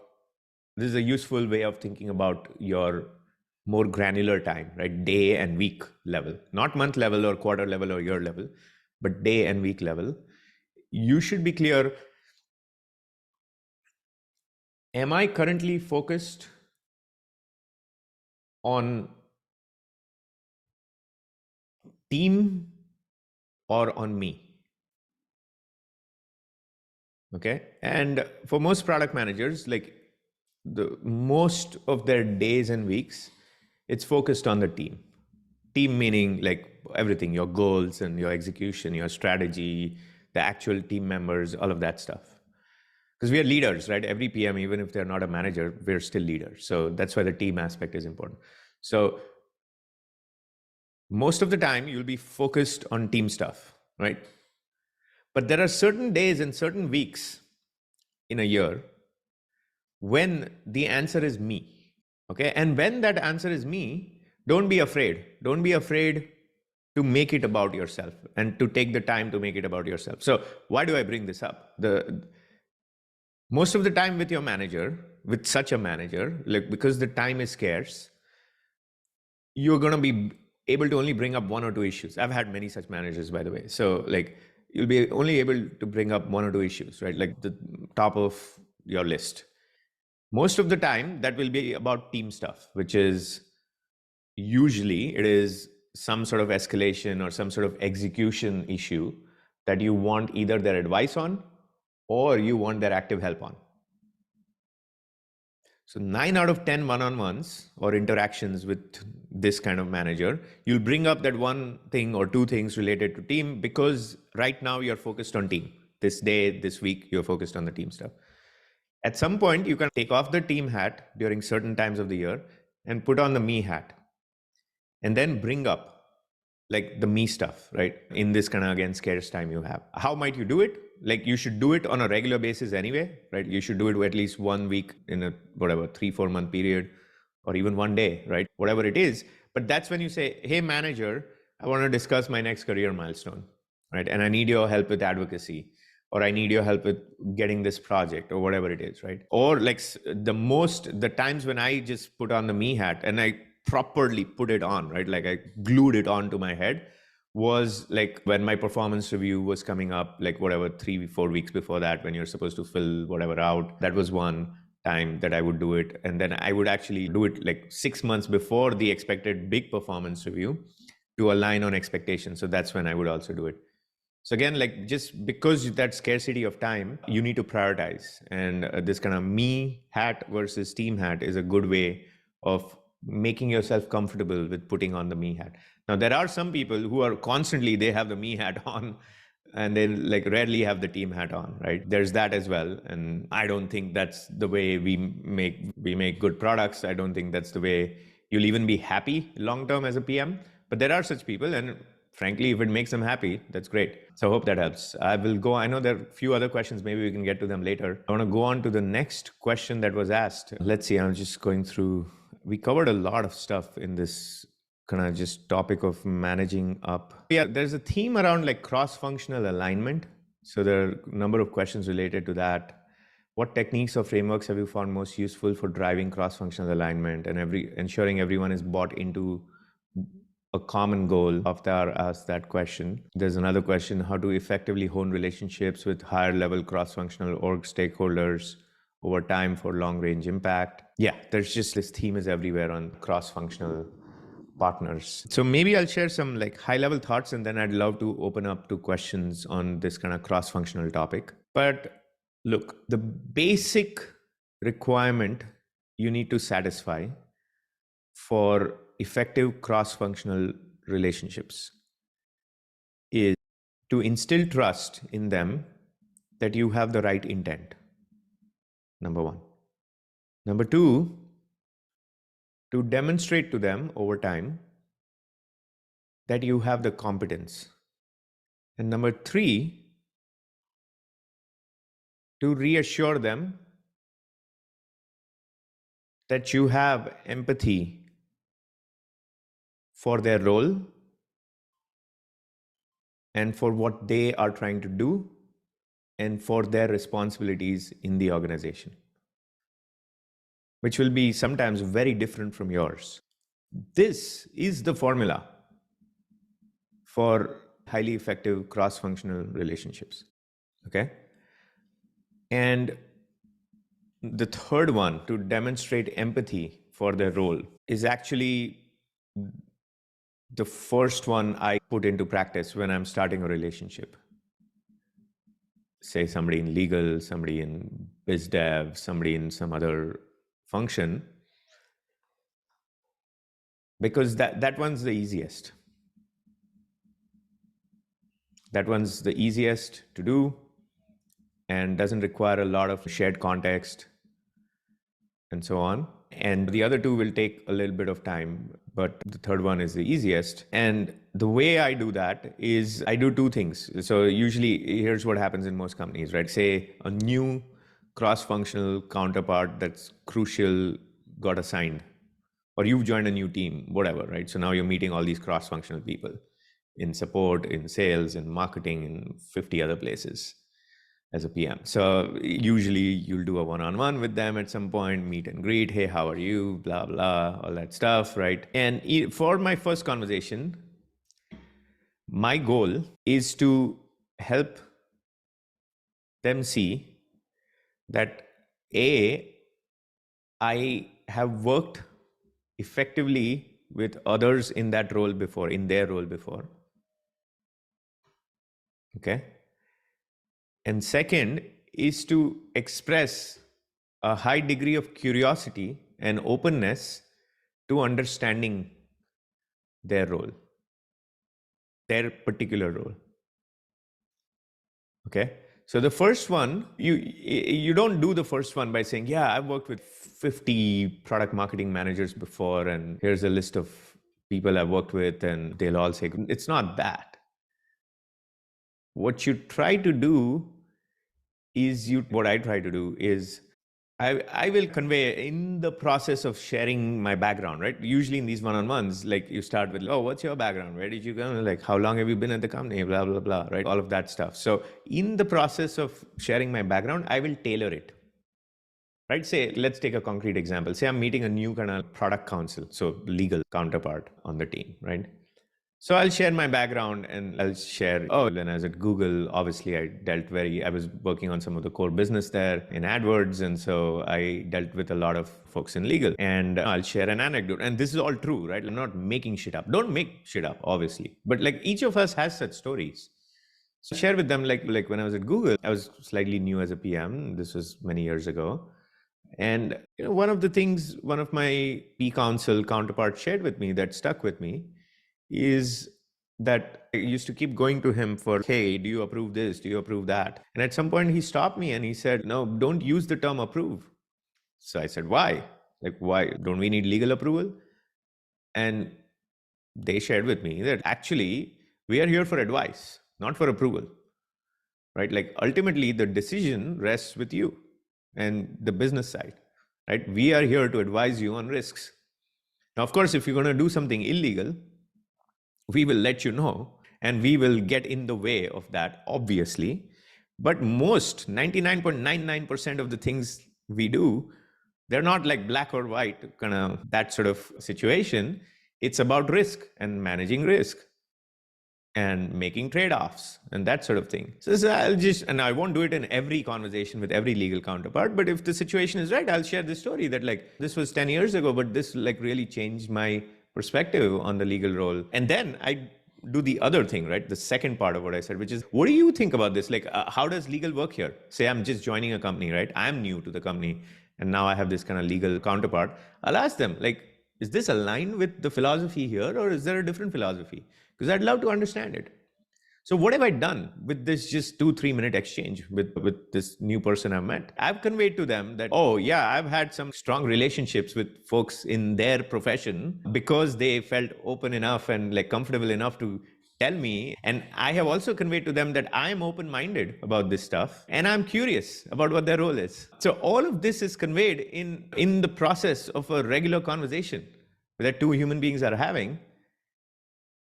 this is a useful way of thinking about your more granular time, right? Day and week level, not month level or quarter level or year level, but day and week level. You should be clear, am I currently focused on team or on me? Okay. And for most product managers, like the most of their days and weeks, it's focused on the team. Team meaning like everything, your goals and your execution, your strategy, the actual team members, all of that stuff. Because we are leaders, right? Every PM, even if they're not a manager, we're still leaders. So that's why the team aspect is important. So most of the time you'll be focused on team stuff, right? But there are certain days and certain weeks in a year when the answer is me, okay? And when that answer is me, don't be afraid. Don't be afraid to make it about yourself and to take the time to make it about yourself. So why do I bring this up? Most of the time with your manager, with such a manager, like because the time is scarce, you're going to be able to only bring up one or two issues. I've had many such managers, by the way. So like you'll be only able to bring up one or two issues, right? Like the top of your list. Most of the time that will be about team stuff, which is usually it is some sort of escalation or some sort of execution issue that you want either their advice on or you want their active help on. So 9 out of 10 one-on-ones or interactions with this kind of manager, you'll bring up that one thing or two things related to team because right now you're focused on team. This day, this week, you're focused on the team stuff. At some point, you can take off the team hat during certain times of the year and put on the me hat and then bring up like the me stuff, right? In this kind of, again, scarce time you have. How might you do it? Like you should do it on a regular basis anyway, right? You should do it at least 1 week in a, 3-4 month period, or even one day, right? Whatever it is. But that's when you say, hey, manager, I want to discuss my next career milestone, right? And I need your help with advocacy, or I need your help with getting this project, or whatever it is, right? Or like the times when I just put on the me hat and I properly put it on, right? Like I glued it onto my head, was like when my performance review was coming up, like whatever, 3-4 weeks before that, when you're supposed to fill whatever out. That was one time that I would do it. And then I would actually do it like 6 months before the expected big performance review to align on expectations. So that's when I would also do it. So again, like just because that scarcity of time, you need to prioritize. And this kind of me hat versus team hat is a good way of making yourself comfortable with putting on the me hat. Now, there are some people who are constantly, they have the me hat on and they like rarely have the team hat on, right? There's that as well. And I don't think that's the way we make good products. I don't think that's the way you'll even be happy long term as a PM. But there are such people, and frankly, if it makes them happy, that's great. So I hope that helps. I know there are a few other questions, maybe we can get to them later. I want to go on to the next question that was asked. Let's see, I'm just going through, we covered a lot of stuff in this kind of just topic of managing up. Yeah, there's a theme around like cross-functional alignment. So there are a number of questions related to that. What techniques or frameworks have you found most useful for driving cross-functional alignment and ensuring everyone is bought into a common goal? Avatar asked that question. There's another question, how to effectively hone relationships with higher level cross-functional org stakeholders over time for long range impact. Yeah, there's just this theme is everywhere on cross-functional partners. So maybe I'll share some like high level thoughts, and then I'd love to open up to questions on this kind of cross-functional topic. But look, the basic requirement you need to satisfy for effective cross-functional relationships is to instill trust in them that you have the right intent. Number one. Number two, to demonstrate to them over time that you have the competence. And number three, to reassure them that you have empathy for their role and for what they are trying to do and for their responsibilities in the organization, which will be sometimes very different from yours. This is the formula for highly effective cross-functional relationships. Okay. And the third one, to demonstrate empathy for their role, is actually the first one I put into practice when I'm starting a relationship. Say somebody in legal, somebody in biz dev, somebody in some other function, because that one's the easiest. That one's the easiest to do and doesn't require a lot of shared context and so on. And the other two will take a little bit of time, but the third one is the easiest. And the way I do that is I do two things. So usually here's what happens in most companies, right? Say a new cross-functional counterpart that's crucial got assigned, or you've joined a new team, whatever, right? So now you're meeting all these cross-functional people in support, in sales, in marketing, in 50 other places as a PM. So usually you'll do a one-on-one with them at some point, meet and greet, hey, how are you, blah, blah, all that stuff, right? And for my first conversation, my goal is to help them see that I have worked effectively with others in that role before, in their role before. Okay. And second is to express a high degree of curiosity and openness to understanding their role, their particular role. Okay. So the first one, you don't do the first one by saying, yeah, I've worked with 50 product marketing managers before, and here's a list of people I've worked with, and they'll all say, it's not that. What you try to do is what I try to do is I will convey in the process of sharing my background, right? Usually in these one-on-ones, like you start with, oh, what's your background? Where did you go? Like, how long have you been at the company? Blah, blah, blah, right? All of that stuff. So in the process of sharing my background, I will tailor it, right? Say, let's take a concrete example. Say I'm meeting a new kind of product counsel, so legal counterpart on the team, right? So I'll share my background and I'll share, oh, when I was at Google, obviously I was working on some of the core business there in AdWords. And so I dealt with a lot of folks in legal, and I'll share an anecdote. And this is all true, right? I'm not making shit up. Don't make shit up, obviously. But like each of us has such stories. So share with them, like when I was at Google, I was slightly new as a PM. This was many years ago. And one of the things, one of my P counsel counterparts shared with me that stuck with me is that I used to keep going to him for, hey, do you approve this? Do you approve that? And at some point he stopped me and he said, no, don't use the term approve. So I said, why? Like, why? Don't we need legal approval? And they shared with me that actually we are here for advice, not for approval, right? Like ultimately the decision rests with you and the business side, right? We are here to advise you on risks. Now, of course, if you're going to do something illegal, we will let you know and we will get in the way of that, obviously. But most 99.99% of the things we do, they're not like black or white, kind of that sort of situation. It's about risk and managing risk and making trade-offs and that sort of thing. So and I won't do it in every conversation with every legal counterpart, but if the situation is right, I'll share this story that like, this was 10 years ago, but this like really changed my perspective on the legal role. And then I do the other thing, right? The second part of what I said, which is, what do you think about this? Like, how does legal work here? Say I'm just joining a company, right? I'm new to the company and now I have this kind of legal counterpart. I'll ask them, like, is this aligned with the philosophy here or is there a different philosophy? Because I'd love to understand it. So what have I done with this just 2-3 minute exchange with this new person I've met? I've conveyed to them that, oh yeah, I've had some strong relationships with folks in their profession because they felt open enough and like comfortable enough to tell me. And I have also conveyed to them that I'm open-minded about this stuff and I'm curious about what their role is. So all of this is conveyed in the process of a regular conversation that two human beings are having.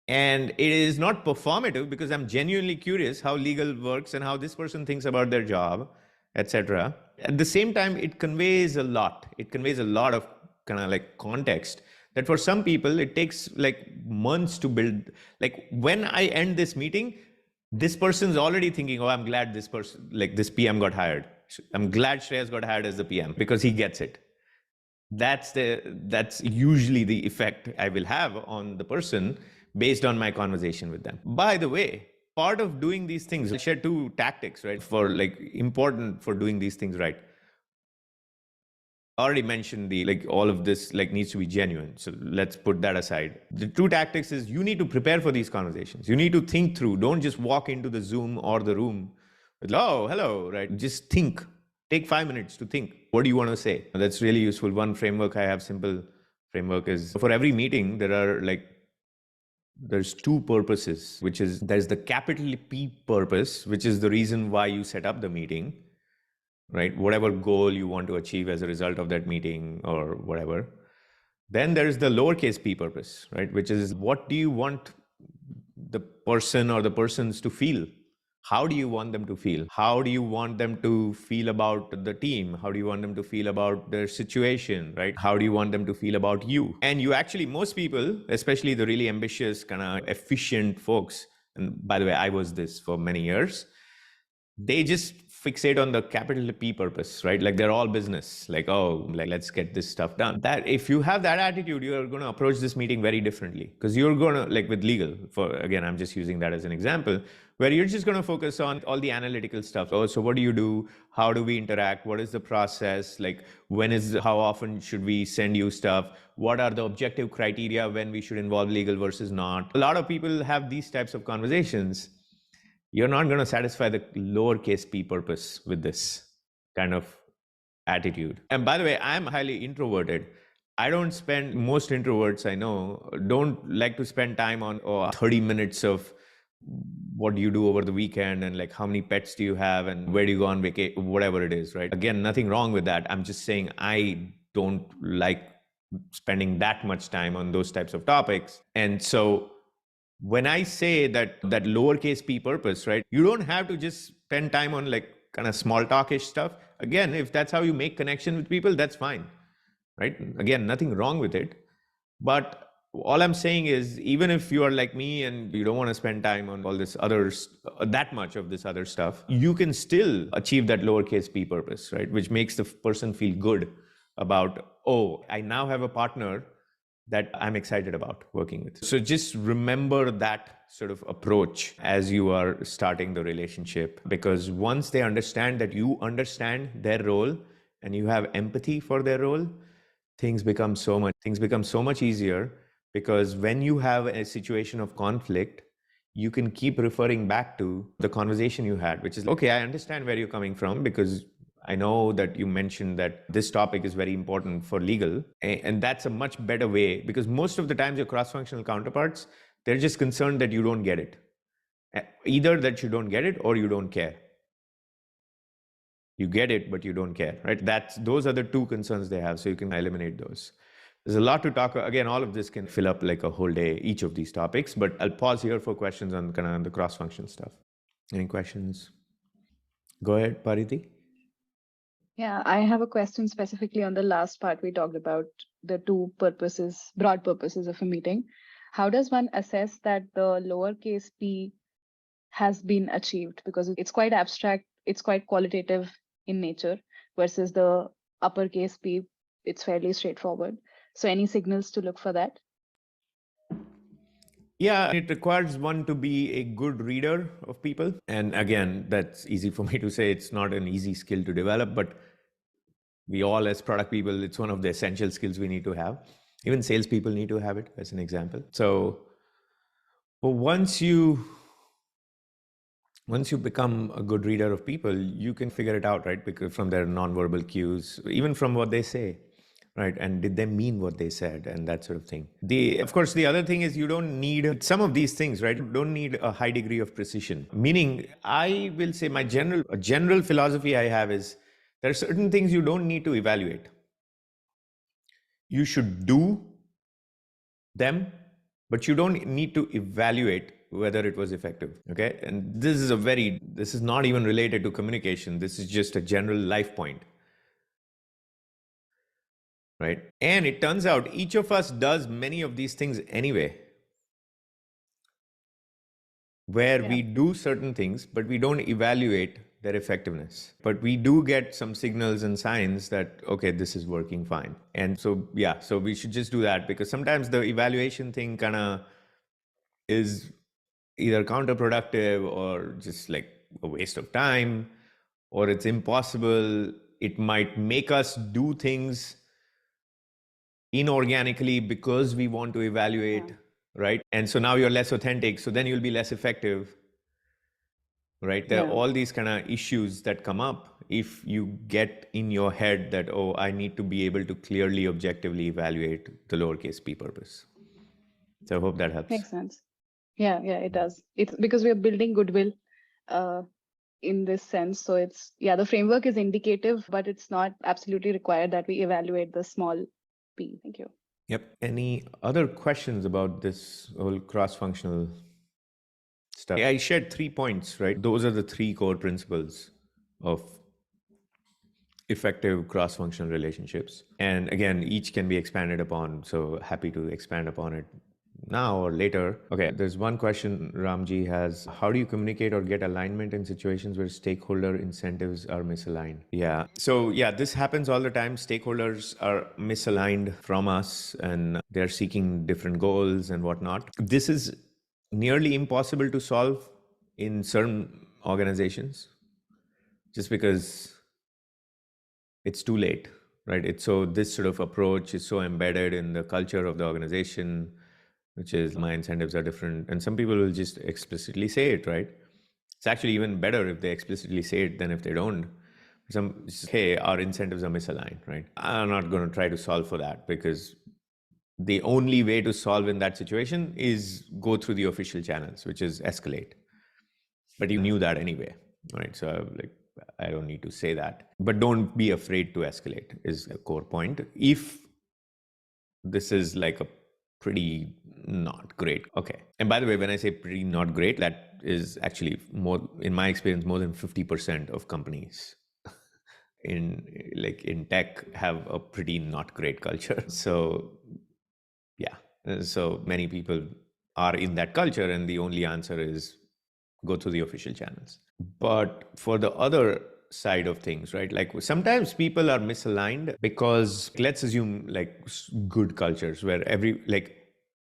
And it is not performative because I'm genuinely curious how legal works and how this person thinks about their job, etc. At the same time, it conveys a lot. It conveys a lot of kind of like context that for some people, it takes like months to build. Like when I end this meeting, this person's already thinking, oh, I'm glad this person, like this PM got hired. I'm glad Shreyas got hired as the PM because he gets it. That's usually the effect I will have on the person based on my conversation with them. By the way, part of doing these things, I'll share 2 tactics, right? For like important for doing these things right. I already mentioned like all of this like needs to be genuine. So let's put that aside. The 2 tactics is you need to prepare for these conversations. You need to think through. Don't just walk into the Zoom or the room with, oh, hello, right? Just think. Take 5 minutes to think. What do you want to say? That's really useful. One framework I have, simple framework, is for every meeting, there's 2 purposes, which is there's the capital P purpose, which is the reason why you set up the meeting, right? Whatever goal you want to achieve as a result of that meeting or whatever. Then there's the lowercase p purpose, right? Which is what do you want the person or the persons to feel? How do you want them to feel? How do you want them to feel about the team? How do you want them to feel about their situation, right? How do you want them to feel about you? And you actually, most people, especially the really ambitious, kind of efficient folks, and by the way, I was this for many years, they just fixate on the capital P purpose, right? Like they're all business, like, oh, like let's get this stuff done. That if you have that attitude, you're going to approach this meeting very differently because you're going to, like with legal, for again, I'm just using that as an example, where you're just going to focus on all the analytical stuff. Oh, so what do you do? How do we interact? What is the process? Like how often should we send you stuff? What are the objective criteria when we should involve legal versus not? A lot of people have these types of conversations. You're not going to satisfy the lowercase p purpose with this kind of attitude. And by the way, I'm highly introverted. Most introverts I know don't like to spend time on 30 minutes of what do you do over the weekend, and like how many pets do you have, and where do you go on vacation, whatever it is, right? Again, nothing wrong with that. I'm just saying I don't like spending that much time on those types of topics. And so when I say that lowercase p purpose, right, you don't have to just spend time on like kind of small talkish stuff. Again, if that's how you make connection with people, that's fine, right? Again, nothing wrong with it. But all I'm saying is, even if you are like me and you don't want to spend time on all this that much of this other stuff, you can still achieve that lowercase p purpose, right? Which makes the person feel good about, oh, I now have a partner that I'm excited about working with. So just remember that sort of approach as you are starting the relationship, because once they understand that you understand their role and you have empathy for their role, things become so much easier, because when you have a situation of conflict, you can keep referring back to the conversation you had, which is, okay, I understand where you're coming from, because I know that you mentioned that this topic is very important for legal. And that's a much better way, because most of the times your cross-functional counterparts, they're just concerned that you don't get it. Either that you don't get it or you don't care. You get it, but you don't care, right? Those are the two concerns they have. So you can eliminate those. There's a lot to talk about. Again, all of this can fill up like a whole day, each of these topics, but I'll pause here for questions on kind of the cross-function stuff. Any questions? Go ahead, Pariti. Yeah, I have a question specifically on the last part. We talked about the two purposes, broad purposes of a meeting. How does one assess that the lowercase p has been achieved? Because it's quite abstract, it's quite qualitative in nature, versus the uppercase p, it's fairly straightforward. So any signals to look for that? Yeah, it requires one to be a good reader of people. And again, that's easy for me to say. It's not an easy skill to develop, but we all, as product people, it's one of the essential skills we need to have. Even salespeople need to have it, as an example. So, but once you become a good reader of people, you can figure it out, right? Because from their nonverbal cues, even from what they say, right? And did they mean what they said, and that sort of thing. Of course, the other thing is, you don't need some of these things, right? You don't need a high degree of precision. Meaning, I will say my general philosophy I have is, there are certain things you don't need to evaluate. You should do them, but you don't need to evaluate whether it was effective. Okay. And this is not even related to communication. This is just a general life point. Right. And it turns out each of us does many of these things anyway, where we do certain things, but we don't evaluate their effectiveness. But we do get some signals and signs that, okay, this is working fine. And so, yeah, so we should just do that, because sometimes the evaluation thing kind of is either counterproductive or just like a waste of time, or it's impossible. It might make us do things inorganically because we want to evaluate, right? And so now you're less authentic, so then you'll be less effective, right? There are all these kind of issues that come up if you get in your head that, oh, I need to be able to clearly, objectively evaluate the lowercase p purpose. So I hope that helps. Makes sense. Yeah, it does. It's because we are building goodwill in this sense. So it's, the framework is indicative, but it's not absolutely required that we evaluate the small p. Thank you. Yep. Any other questions about this whole cross-functional stuff? I shared 3 points, right? Those are the 3 core principles of effective cross-functional relationships. And again, each can be expanded upon. So happy to expand upon it now or later. Okay, there's one question Ramji has. How do you communicate or get alignment in situations where stakeholder incentives are misaligned? Yeah. So yeah, this happens all the time. Stakeholders are misaligned from us and they're seeking different goals and whatnot. This is nearly impossible to solve in certain organizations, just because it's too late, right? So this sort of approach is so embedded in the culture of the organization, which is my incentives are different. And some people will just explicitly say it, right? It's actually even better if they explicitly say it than if they don't. Hey, our incentives are misaligned, right? I'm not going to try to solve for that, because the only way to solve in that situation is go through the official channels, which is escalate. but you knew that anyway, right? So like, I don't need to say that, but don't be afraid to escalate is a core point. If this is like a pretty not great. Okay. And by the way, when I say pretty not great, that is actually more, in my experience, more than 50% of companies in tech have a pretty not great culture. So yeah. So many people are in that culture, and the only answer is go through the official channels. But for the other side of things, right? Like sometimes people are misaligned because let's assume like good cultures where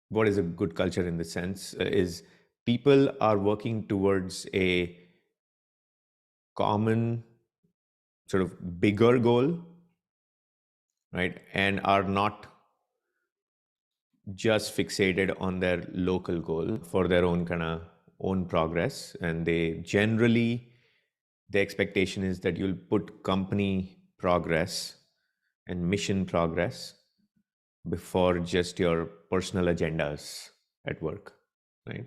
what is a good culture in the sense is people are working towards a common sort of bigger goal, right? And are not just fixated on their local goal for their own kind of own progress. And they generally, the expectation is that you'll put company progress and mission progress before just your personal agendas at work, right?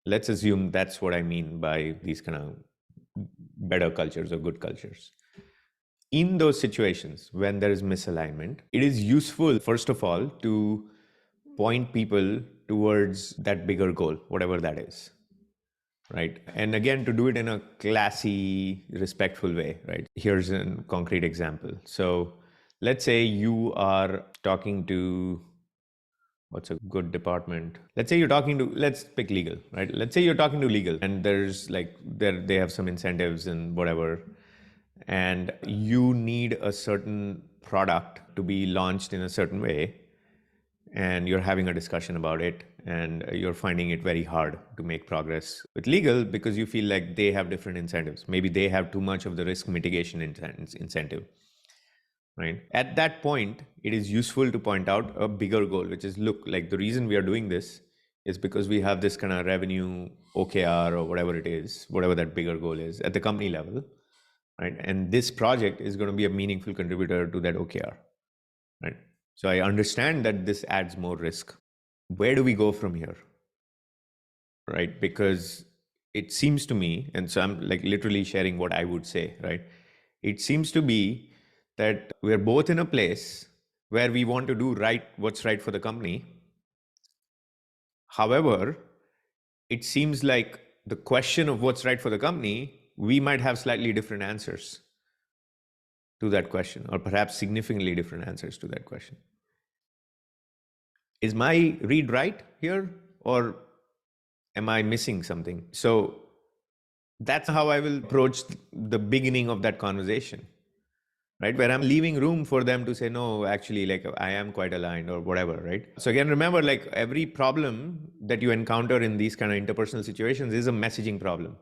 Let's assume that's what I mean by these kind of better cultures or good cultures. In those situations when there is misalignment, it is useful, first of all, to point people towards that bigger goal, whatever that is, right? And again, to do it in a classy, respectful way, right? Here's a concrete example. So let's say you are talking to, what's a good department? Let's say you're talking to, let's pick legal, right? Let's say you're talking to legal and there's like, they have some incentives and whatever, and you need a certain product to be launched in a certain way, and you're having a discussion about it, and you're finding it very hard to make progress with legal because you feel like they have different incentives. Maybe they have too much of the risk mitigation incentive, right? At that point, it is useful to point out a bigger goal, which is, look, like the reason we are doing this is because we have this kind of revenue OKR or whatever it is, whatever that bigger goal is at the company level, right? And this project is going to be a meaningful contributor to that OKR, right? So I understand that this adds more risk. Where do we go from here, right? Because it seems to me, and so I'm like literally sharing what I would say, right? It seems to be that we're both in a place where we want to do what's right for the company. However, it seems like the question of what's right for the company, we might have slightly different answers to that question, or perhaps significantly different answers to that question. Is my read right here, or am I missing something? So that's how I will approach the beginning of that conversation, right? Where I'm leaving room for them to say, no, actually, like I am quite aligned or whatever, right? So again, remember, like every problem that you encounter in these kind of interpersonal situations is a messaging problem,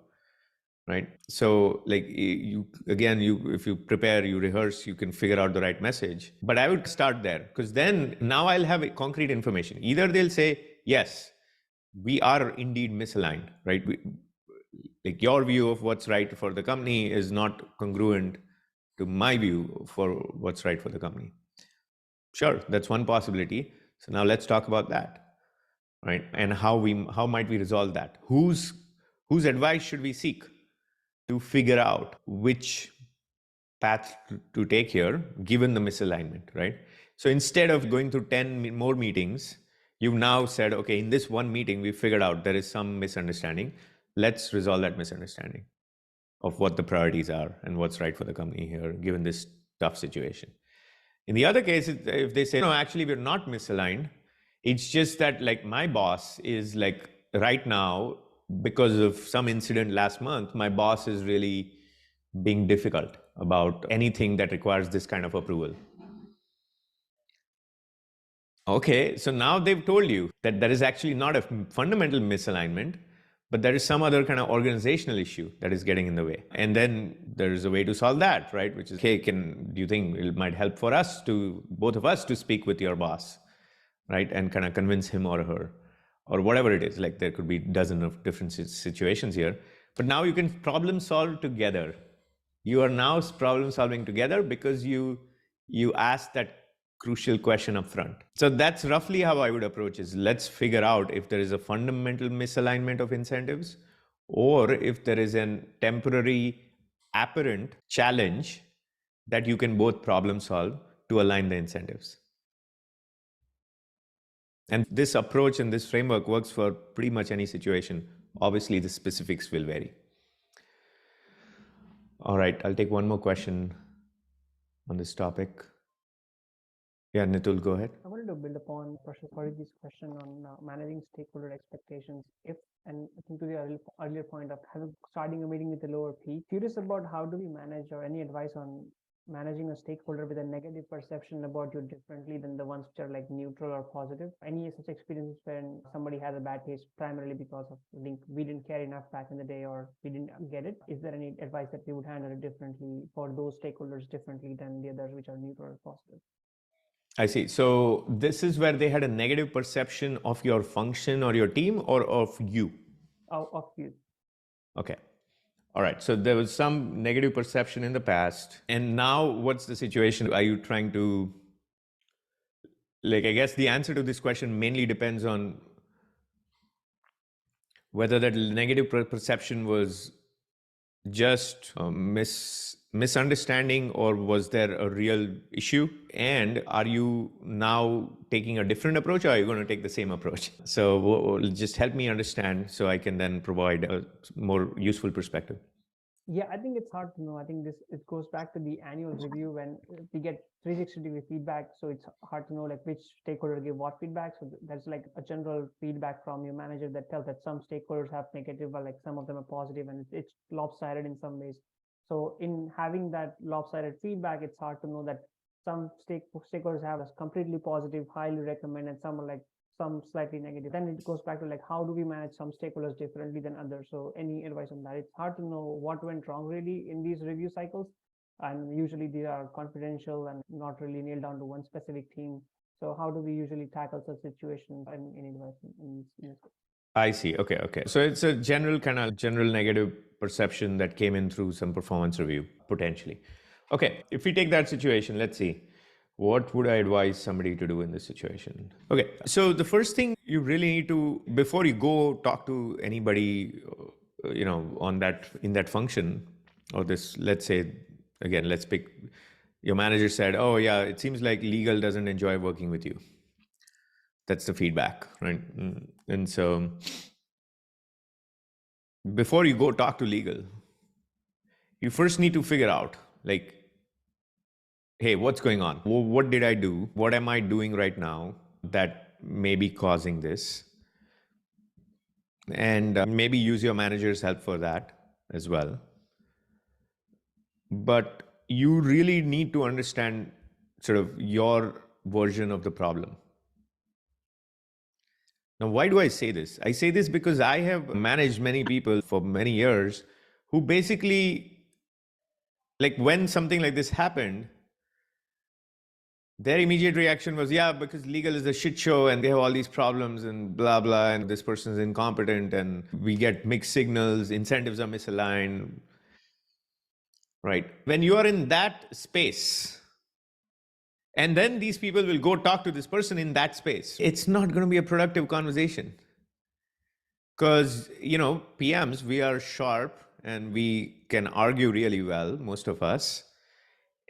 right? So like if you prepare, you rehearse, you can figure out the right message. But I would start there, because then now I'll have a concrete information. Either they'll say, yes, we are indeed misaligned, right? Like your view of what's right for the company is not congruent to my view for what's right for the company. Sure, that's one possibility. So now let's talk about that, right? And how might we resolve that? Whose advice should we seek to figure out which path to take here, given the misalignment, right? So instead of going through 10 more meetings, you've now said, okay, in this one meeting, we figured out there is some misunderstanding. Let's resolve that misunderstanding of what the priorities are and what's right for the company here, given this tough situation. In the other case, if they say, no, actually, we're not misaligned, it's just that like my boss is like right now, because of some incident last month, my boss is really being difficult about anything that requires this kind of approval. Okay, so now they've told you that there is actually not a fundamental misalignment, but there is some other kind of organizational issue that is getting in the way. And then there is a way to solve that, right? Which is, hey, do you think it might help for us both of us to speak with your boss, right? And kind of convince him or her, or whatever it is. Like there could be a dozen of different situations here, but now you can problem solve together. You are now problem solving together because you asked that crucial question up front. So that's roughly how I would approach is let's figure out if there is a fundamental misalignment of incentives or if there is a temporary apparent challenge that you can both problem solve to align the incentives. And this approach and this framework works for pretty much any situation. Obviously, the specifics will vary. All right, I'll take one more question on this topic. Yeah, Nitul, go ahead. I wanted to build upon Prashant Paridhi's question on managing stakeholder expectations. And I think to the earlier point of starting a meeting with a lower peak, curious about how do we manage, or any advice on managing a stakeholder with a negative perception about you differently than the ones which are like neutral or positive. Any such experiences when somebody has a bad taste primarily because of we didn't care enough back in the day, or we didn't get it? Is there any advice that we would handle it differently for those stakeholders differently than the others which are neutral or positive? I see. So this is where they had a negative perception of your function or your team, or of you? Of you. Okay. All right. So there was some negative perception in the past. And now what's the situation? Are you trying to, I guess the answer to this question mainly depends on whether that negative perception was just a misunderstanding, or was there a real issue? And are you now taking a different approach, or are you going to take the same approach? So just help me understand so I can then provide a more useful perspective. Yeah, I think it's hard to know. I think it goes back to the annual review when we get 360-degree feedback. So it's hard to know like which stakeholder give what feedback. So there's like a general feedback from your manager that tells that some stakeholders have negative, but like some of them are positive, and it's lopsided in some ways. So in having that lopsided feedback, it's hard to know that some stakeholders have a completely positive, highly recommend, and some are like some slightly negative. Then it goes back to like, how do we manage some stakeholders differently than others? So any advice on that? It's hard to know what went wrong really in these review cycles. And usually these are confidential and not really nailed down to one specific team. So how do we usually tackle such situations, and any advice in this? I see. Okay. So it's a general negative perception that came in through some performance review, potentially. Okay, if we take that situation, let's see. What would I advise somebody to do in this situation? Okay, so the first thing you really need to, before you go talk to anybody, on that, in that function, or this, let's say, again, let's pick, your manager said, oh yeah, it seems like legal doesn't enjoy working with you. That's the feedback, right? And so before you go talk to legal, you first need to figure out, like, hey, what's going on? What did I do? What am I doing right now that may be causing this? And maybe use your manager's help for that as well. But you really need to understand sort of your version of the problem. Now, why do I say this? I say this because I have managed many people for many years who basically, like when something like this happened, their immediate reaction was, yeah, because legal is a shit show and they have all these problems and blah, blah, and this person is incompetent and we get mixed signals, incentives are misaligned, right? When you are in that space, and then these people will go talk to this person in that space, it's not going to be a productive conversation. Because, PMs, we are sharp and we can argue really well, most of us.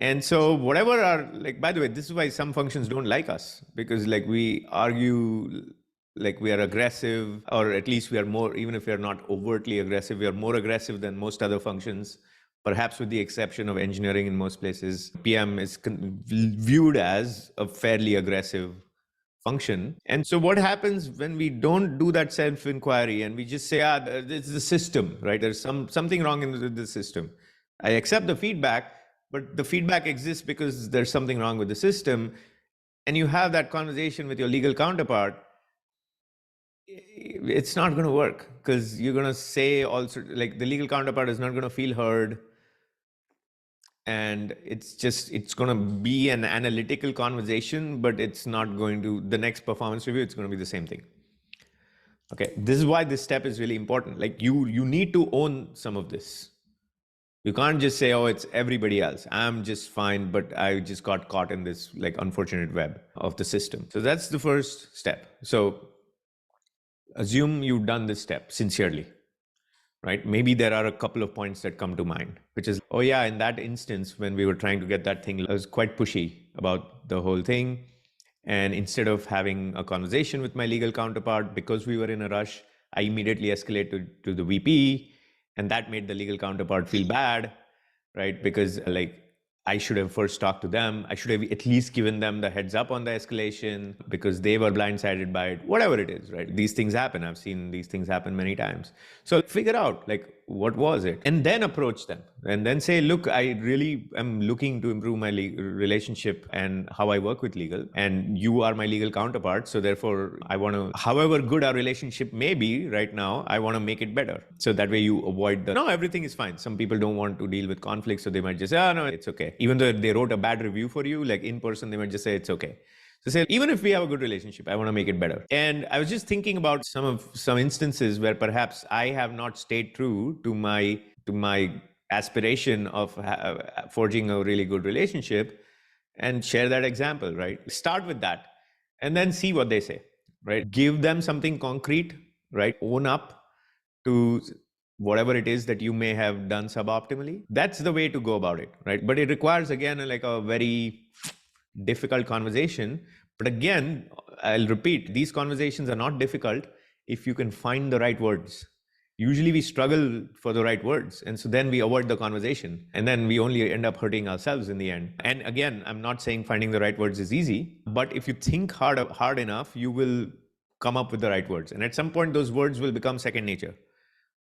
And so whatever are, like, by the way, this is why some functions don't like us, because like we argue, like we are aggressive, or at least we are more, even if we are not overtly aggressive, we are more aggressive than most other functions, perhaps with the exception of engineering in most places. PM is viewed as a fairly aggressive function. And so what happens when we don't do that self-inquiry and we just say, it's the system, right? There's something wrong in the system. I accept the feedback, but the feedback exists because there's something wrong with the system. And you have that conversation with your legal counterpart, it's not going to work, because you're going to say also, like, the legal counterpart is not going to feel heard. And it's going to be an analytical conversation, but it's not going to, the next performance review, it's going to be the same thing. Okay, this is why this step is really important. Like you need to own some of this. You can't just say, oh, it's everybody else. I'm just fine, but I just got caught in this like unfortunate web of the system. So that's the first step. So assume you've done this step sincerely. right? Maybe there are a couple of points that come to mind, which is, oh yeah, in that instance, when we were trying to get that thing, I was quite pushy about the whole thing. And instead of having a conversation with my legal counterpart, because we were in a rush, I immediately escalated to the VP, and that made the legal counterpart feel bad, right? Because like I should have first talked to them. I should have at least given them the heads up on the escalation because they were blindsided by it, whatever it is, right? These things happen. I've seen these things happen many times. So figure out like, what was it? And then approach them and then say, look, I really am looking to improve my relationship and how I work with legal. And you are my legal counterpart. So therefore, I want to, however good our relationship may be right now, I want to make it better. So that way you avoid the, no, everything is fine. Some people don't want to deal with conflict. So they might just say, oh, no, it's okay. Even though they wrote a bad review for you, like in person, they might just say, it's okay. So say, even if we have a good relationship, I want to make it better. And I was just thinking about some instances where perhaps I have not stayed true to my aspiration of forging a really good relationship, and share that example, right? Start with that and then see what they say, right? Give them something concrete, right? Own up to whatever it is that you may have done suboptimally. That's the way to go about it, right? But it requires, again, like a very difficult conversation. But again, I'll repeat, these conversations are not difficult if you can find the right words. Usually we struggle for the right words. And so then we avoid the conversation. And then we only end up hurting ourselves in the end. And again, I'm not saying finding the right words is easy, but if you think hard enough, you will come up with the right words. And at some point, those words will become second nature,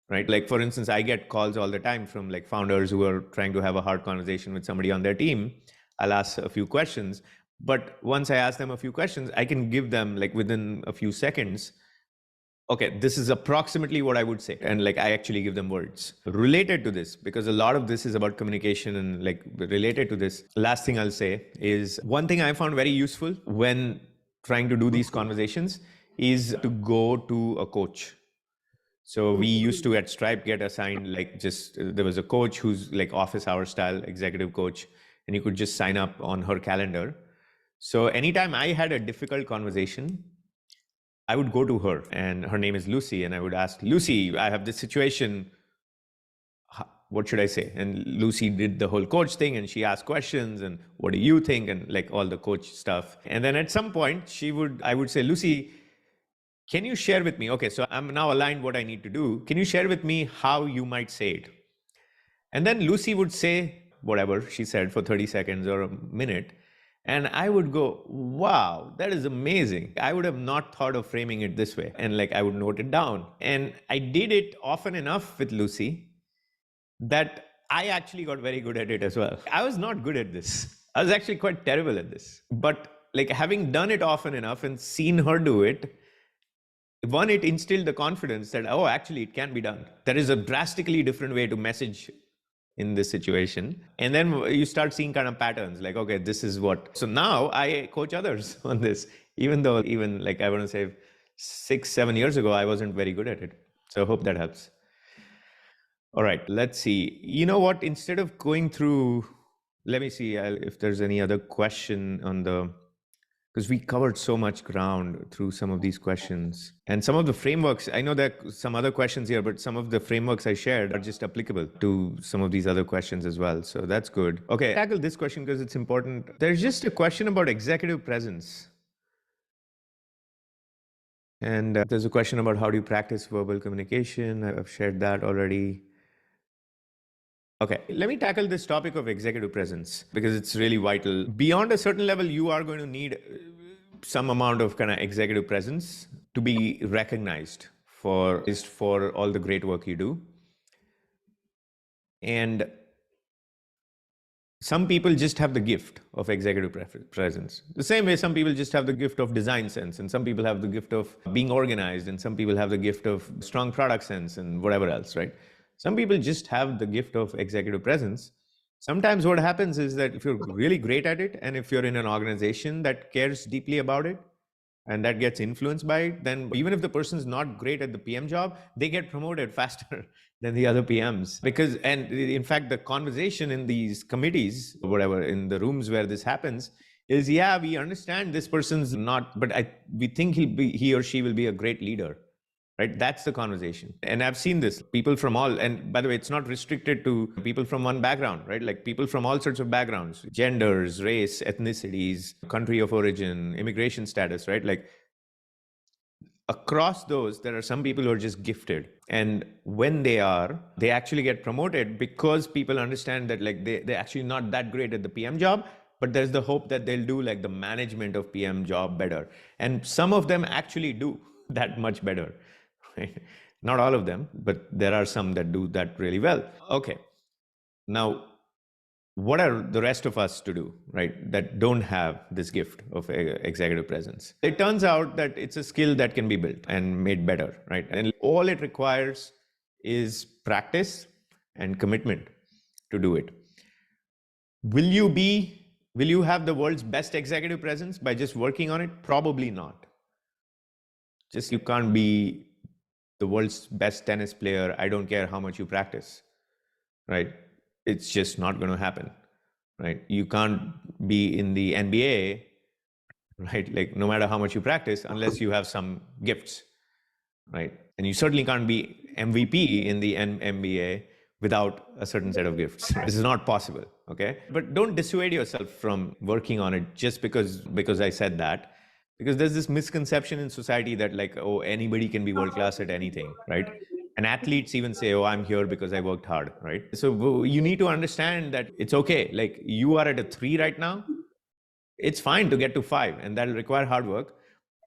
right? Like, for instance, I get calls all the time from like founders who are trying to have a hard conversation with somebody on their team. I'll ask a few questions, but once I ask them a few questions, I can give them like within a few seconds, okay, this is approximately what I would say. And like, I actually give them words related to this, because a lot of this is about communication. And like, related to this, last thing I'll say is, one thing I found very useful when trying to do these conversations is to go to a coach. So we used to at Stripe get assigned, like, just there was a coach who's like office hour style executive coach, and you could just sign up on her calendar. So anytime I had a difficult conversation, I would go to her, and her name is Lucy, and I would ask, Lucy, I have this situation. What should I say? And Lucy did the whole coach thing, and she asked questions, and what do you think? And like all the coach stuff. And then at some point I would say, Lucy, can you share with me? Okay, so I'm now aligned what I need to do. Can you share with me how you might say it? And then Lucy would say whatever she said for 30 seconds or a minute. And I would go, wow, that is amazing. I would have not thought of framing it this way. And like, I would note it down. And I did it often enough with Lucy that I actually got very good at it as well. I was not good at this. I was actually quite terrible at this. But like, having done it often enough and seen her do it, one, it instilled the confidence that, oh, actually it can be done. There is a drastically different way to message in this situation. And then you start seeing kind of patterns like, okay, this is what. So now I coach others on this, even though even like, I want to say 6-7 years ago, I wasn't very good at it. So I hope that helps. All right, let's see. You know what, instead of going through, let me see if there's any other question on the, because we covered so much ground through some of these questions. And some of the frameworks, I know there are some other questions here, but some of the frameworks I shared are just applicable to some of these other questions as well. So that's good. Okay, tackle this question because it's important. There's just a question about executive presence. And there's a question about how do you practice verbal communication? I've shared that already. Okay, let me tackle this topic of executive presence because it's really vital. Beyond a certain level, you are going to need some amount of kind of executive presence to be recognized for all the great work you do. And some people just have the gift of executive presence. The same way some people just have the gift of design sense, and some people have the gift of being organized, and some people have the gift of strong product sense and whatever else, right? Some people just have the gift of executive presence. Sometimes what happens is that if you're really great at it, and if you're in an organization that cares deeply about it, and that gets influenced by it, then even if the person's not great at the PM job, they get promoted faster than the other PMs. Because, and in fact, the conversation in these committees, or whatever, in the rooms where this happens, is, yeah, we understand this person's not, but we think he or she will be a great leader. right? That's the conversation. And I've seen this, people from all, and by the way, it's not restricted to people from one background, right? Like people from all sorts of backgrounds, genders, race, ethnicities, country of origin, immigration status, right? Like across those, there are some people who are just gifted. And when they actually get promoted because people understand that like they're actually not that great at the PM job, but there's the hope that they'll do like the management of PM job better. And some of them actually do that much better, right? Not all of them, but there are some that do that really well. Okay. Now, what are the rest of us to do, right, that don't have this gift of executive presence? It turns out that it's a skill that can be built and made better, right? And all it requires is practice and commitment to do it. Will you have the world's best executive presence by just working on it? Probably not. Just you can't be the world's best tennis player. I don't care how much you practice, right? It's just not going to happen, right? You can't be in the NBA, right? Like no matter how much you practice, unless you have some gifts, right? And you certainly can't be MVP in the NBA without a certain set of gifts. This is not possible, okay? But don't dissuade yourself from working on it just because I said that. Because there's this misconception in society that like, oh, anybody can be world class at anything, right? And athletes even say, oh, I'm here because I worked hard, right? So you need to understand that it's okay. Like you are at a 3 right now. It's fine to get to 5, and that'll require hard work.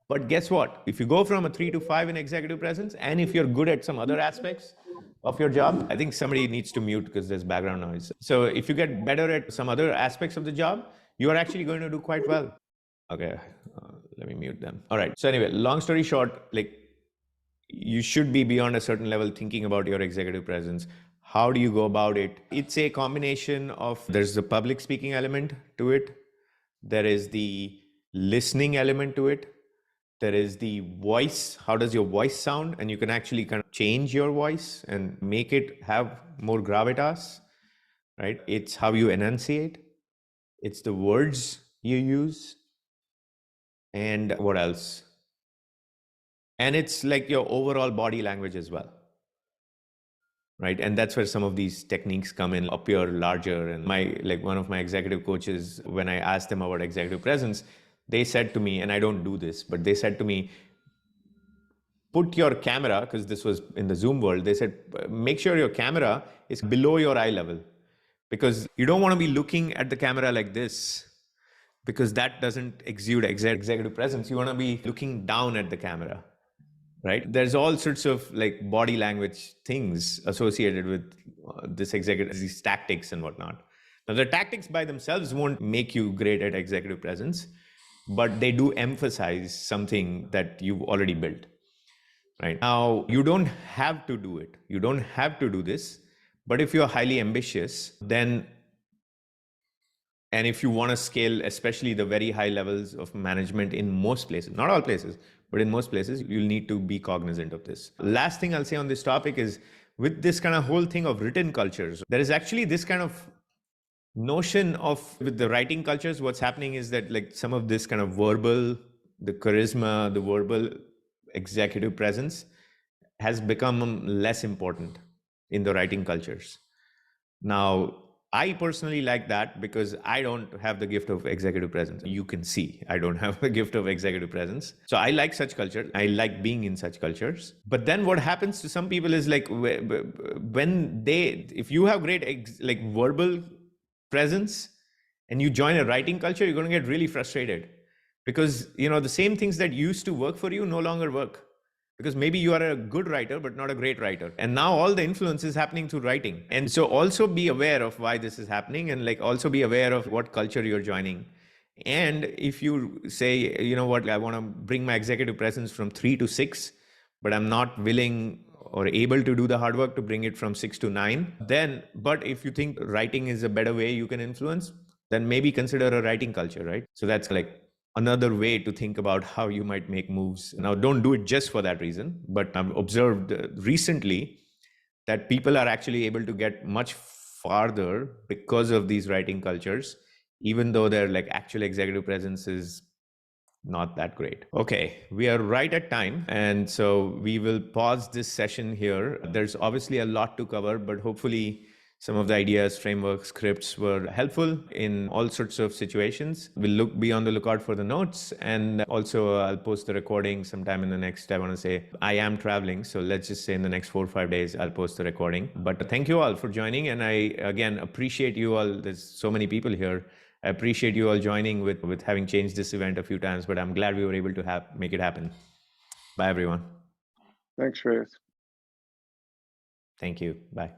But guess what? If you go from a 3 to 5 in executive presence, and if you're good at some other aspects of your job, I think somebody needs to mute because there's background noise. So if you get better at some other aspects of the job, you are actually going to do quite well. Okay, let me mute them. All right. So anyway, long story short, like you should be beyond a certain level thinking about your executive presence. How do you go about it? It's a combination of, there's the public speaking element to it. There is the listening element to it. There is the voice. How does your voice sound? And you can actually kind of change your voice and make it have more gravitas, right? It's how you enunciate. It's the words you use. And what else? And it's like your overall body language as well, right? And that's where some of these techniques come in, appear larger. And one of my executive coaches, when I asked them about executive presence, they said to me, and I don't do this, but they said to me, put your camera, because this was in the Zoom world, they said, make sure your camera is below your eye level, because you don't want to be looking at the camera like this, because that doesn't exude executive presence. You want to be looking down at the camera, right? There's all sorts of like body language things associated with these tactics and whatnot. Now, the tactics by themselves won't make you great at executive presence, but they do emphasize something that you've already built. Right now, you don't have to do it. You don't have to do this. But if you're highly ambitious, then, and if you want to scale, especially the very high levels of management in most places, not all places, but in most places, you'll need to be cognizant of this. Last thing I'll say on this topic is, with this kind of whole thing of written cultures, there is actually this kind of notion of, with the writing cultures, what's happening is that like some of this kind of verbal, the charisma, the verbal executive presence has become less important in the writing cultures. Now, I personally like that because I don't have the gift of executive presence. You can see I don't have the gift of executive presence. So I like such culture. I like being in such cultures. But then what happens to some people is like if you have great verbal presence and you join a writing culture, you're going to get really frustrated because the same things that used to work for you no longer work, because maybe you are a good writer but not a great writer, and now all the influence is happening through writing. And so also be aware of why this is happening, and like also be aware of what culture you're joining. And if you say, you know what, I want to bring my executive presence from 3 to 6, but I'm not willing or able to do the hard work to bring it from 6 to 9, then, but if you think writing is a better way you can influence, then maybe consider a writing culture, right? So that's like another way to think about how you might make moves. Now, don't do it just for that reason, but I've observed recently that people are actually able to get much farther because of these writing cultures, even though their like actual executive presence is not that great. Okay, we are right at time. And so we will pause this session here. There's obviously a lot to cover, but hopefully some of the ideas, frameworks, scripts were helpful in all sorts of situations. We'll be on the lookout for the notes. And also I'll post the recording sometime in the next, I want to say, I am traveling. So let's just say in the next 4 or 5 days, I'll post the recording. But thank you all for joining. And I, again, appreciate you all. There's so many people here. I appreciate you all joining with having changed this event a few times, but I'm glad we were able to make it happen. Bye, everyone. Thanks, Shreyas. Thank you. Bye.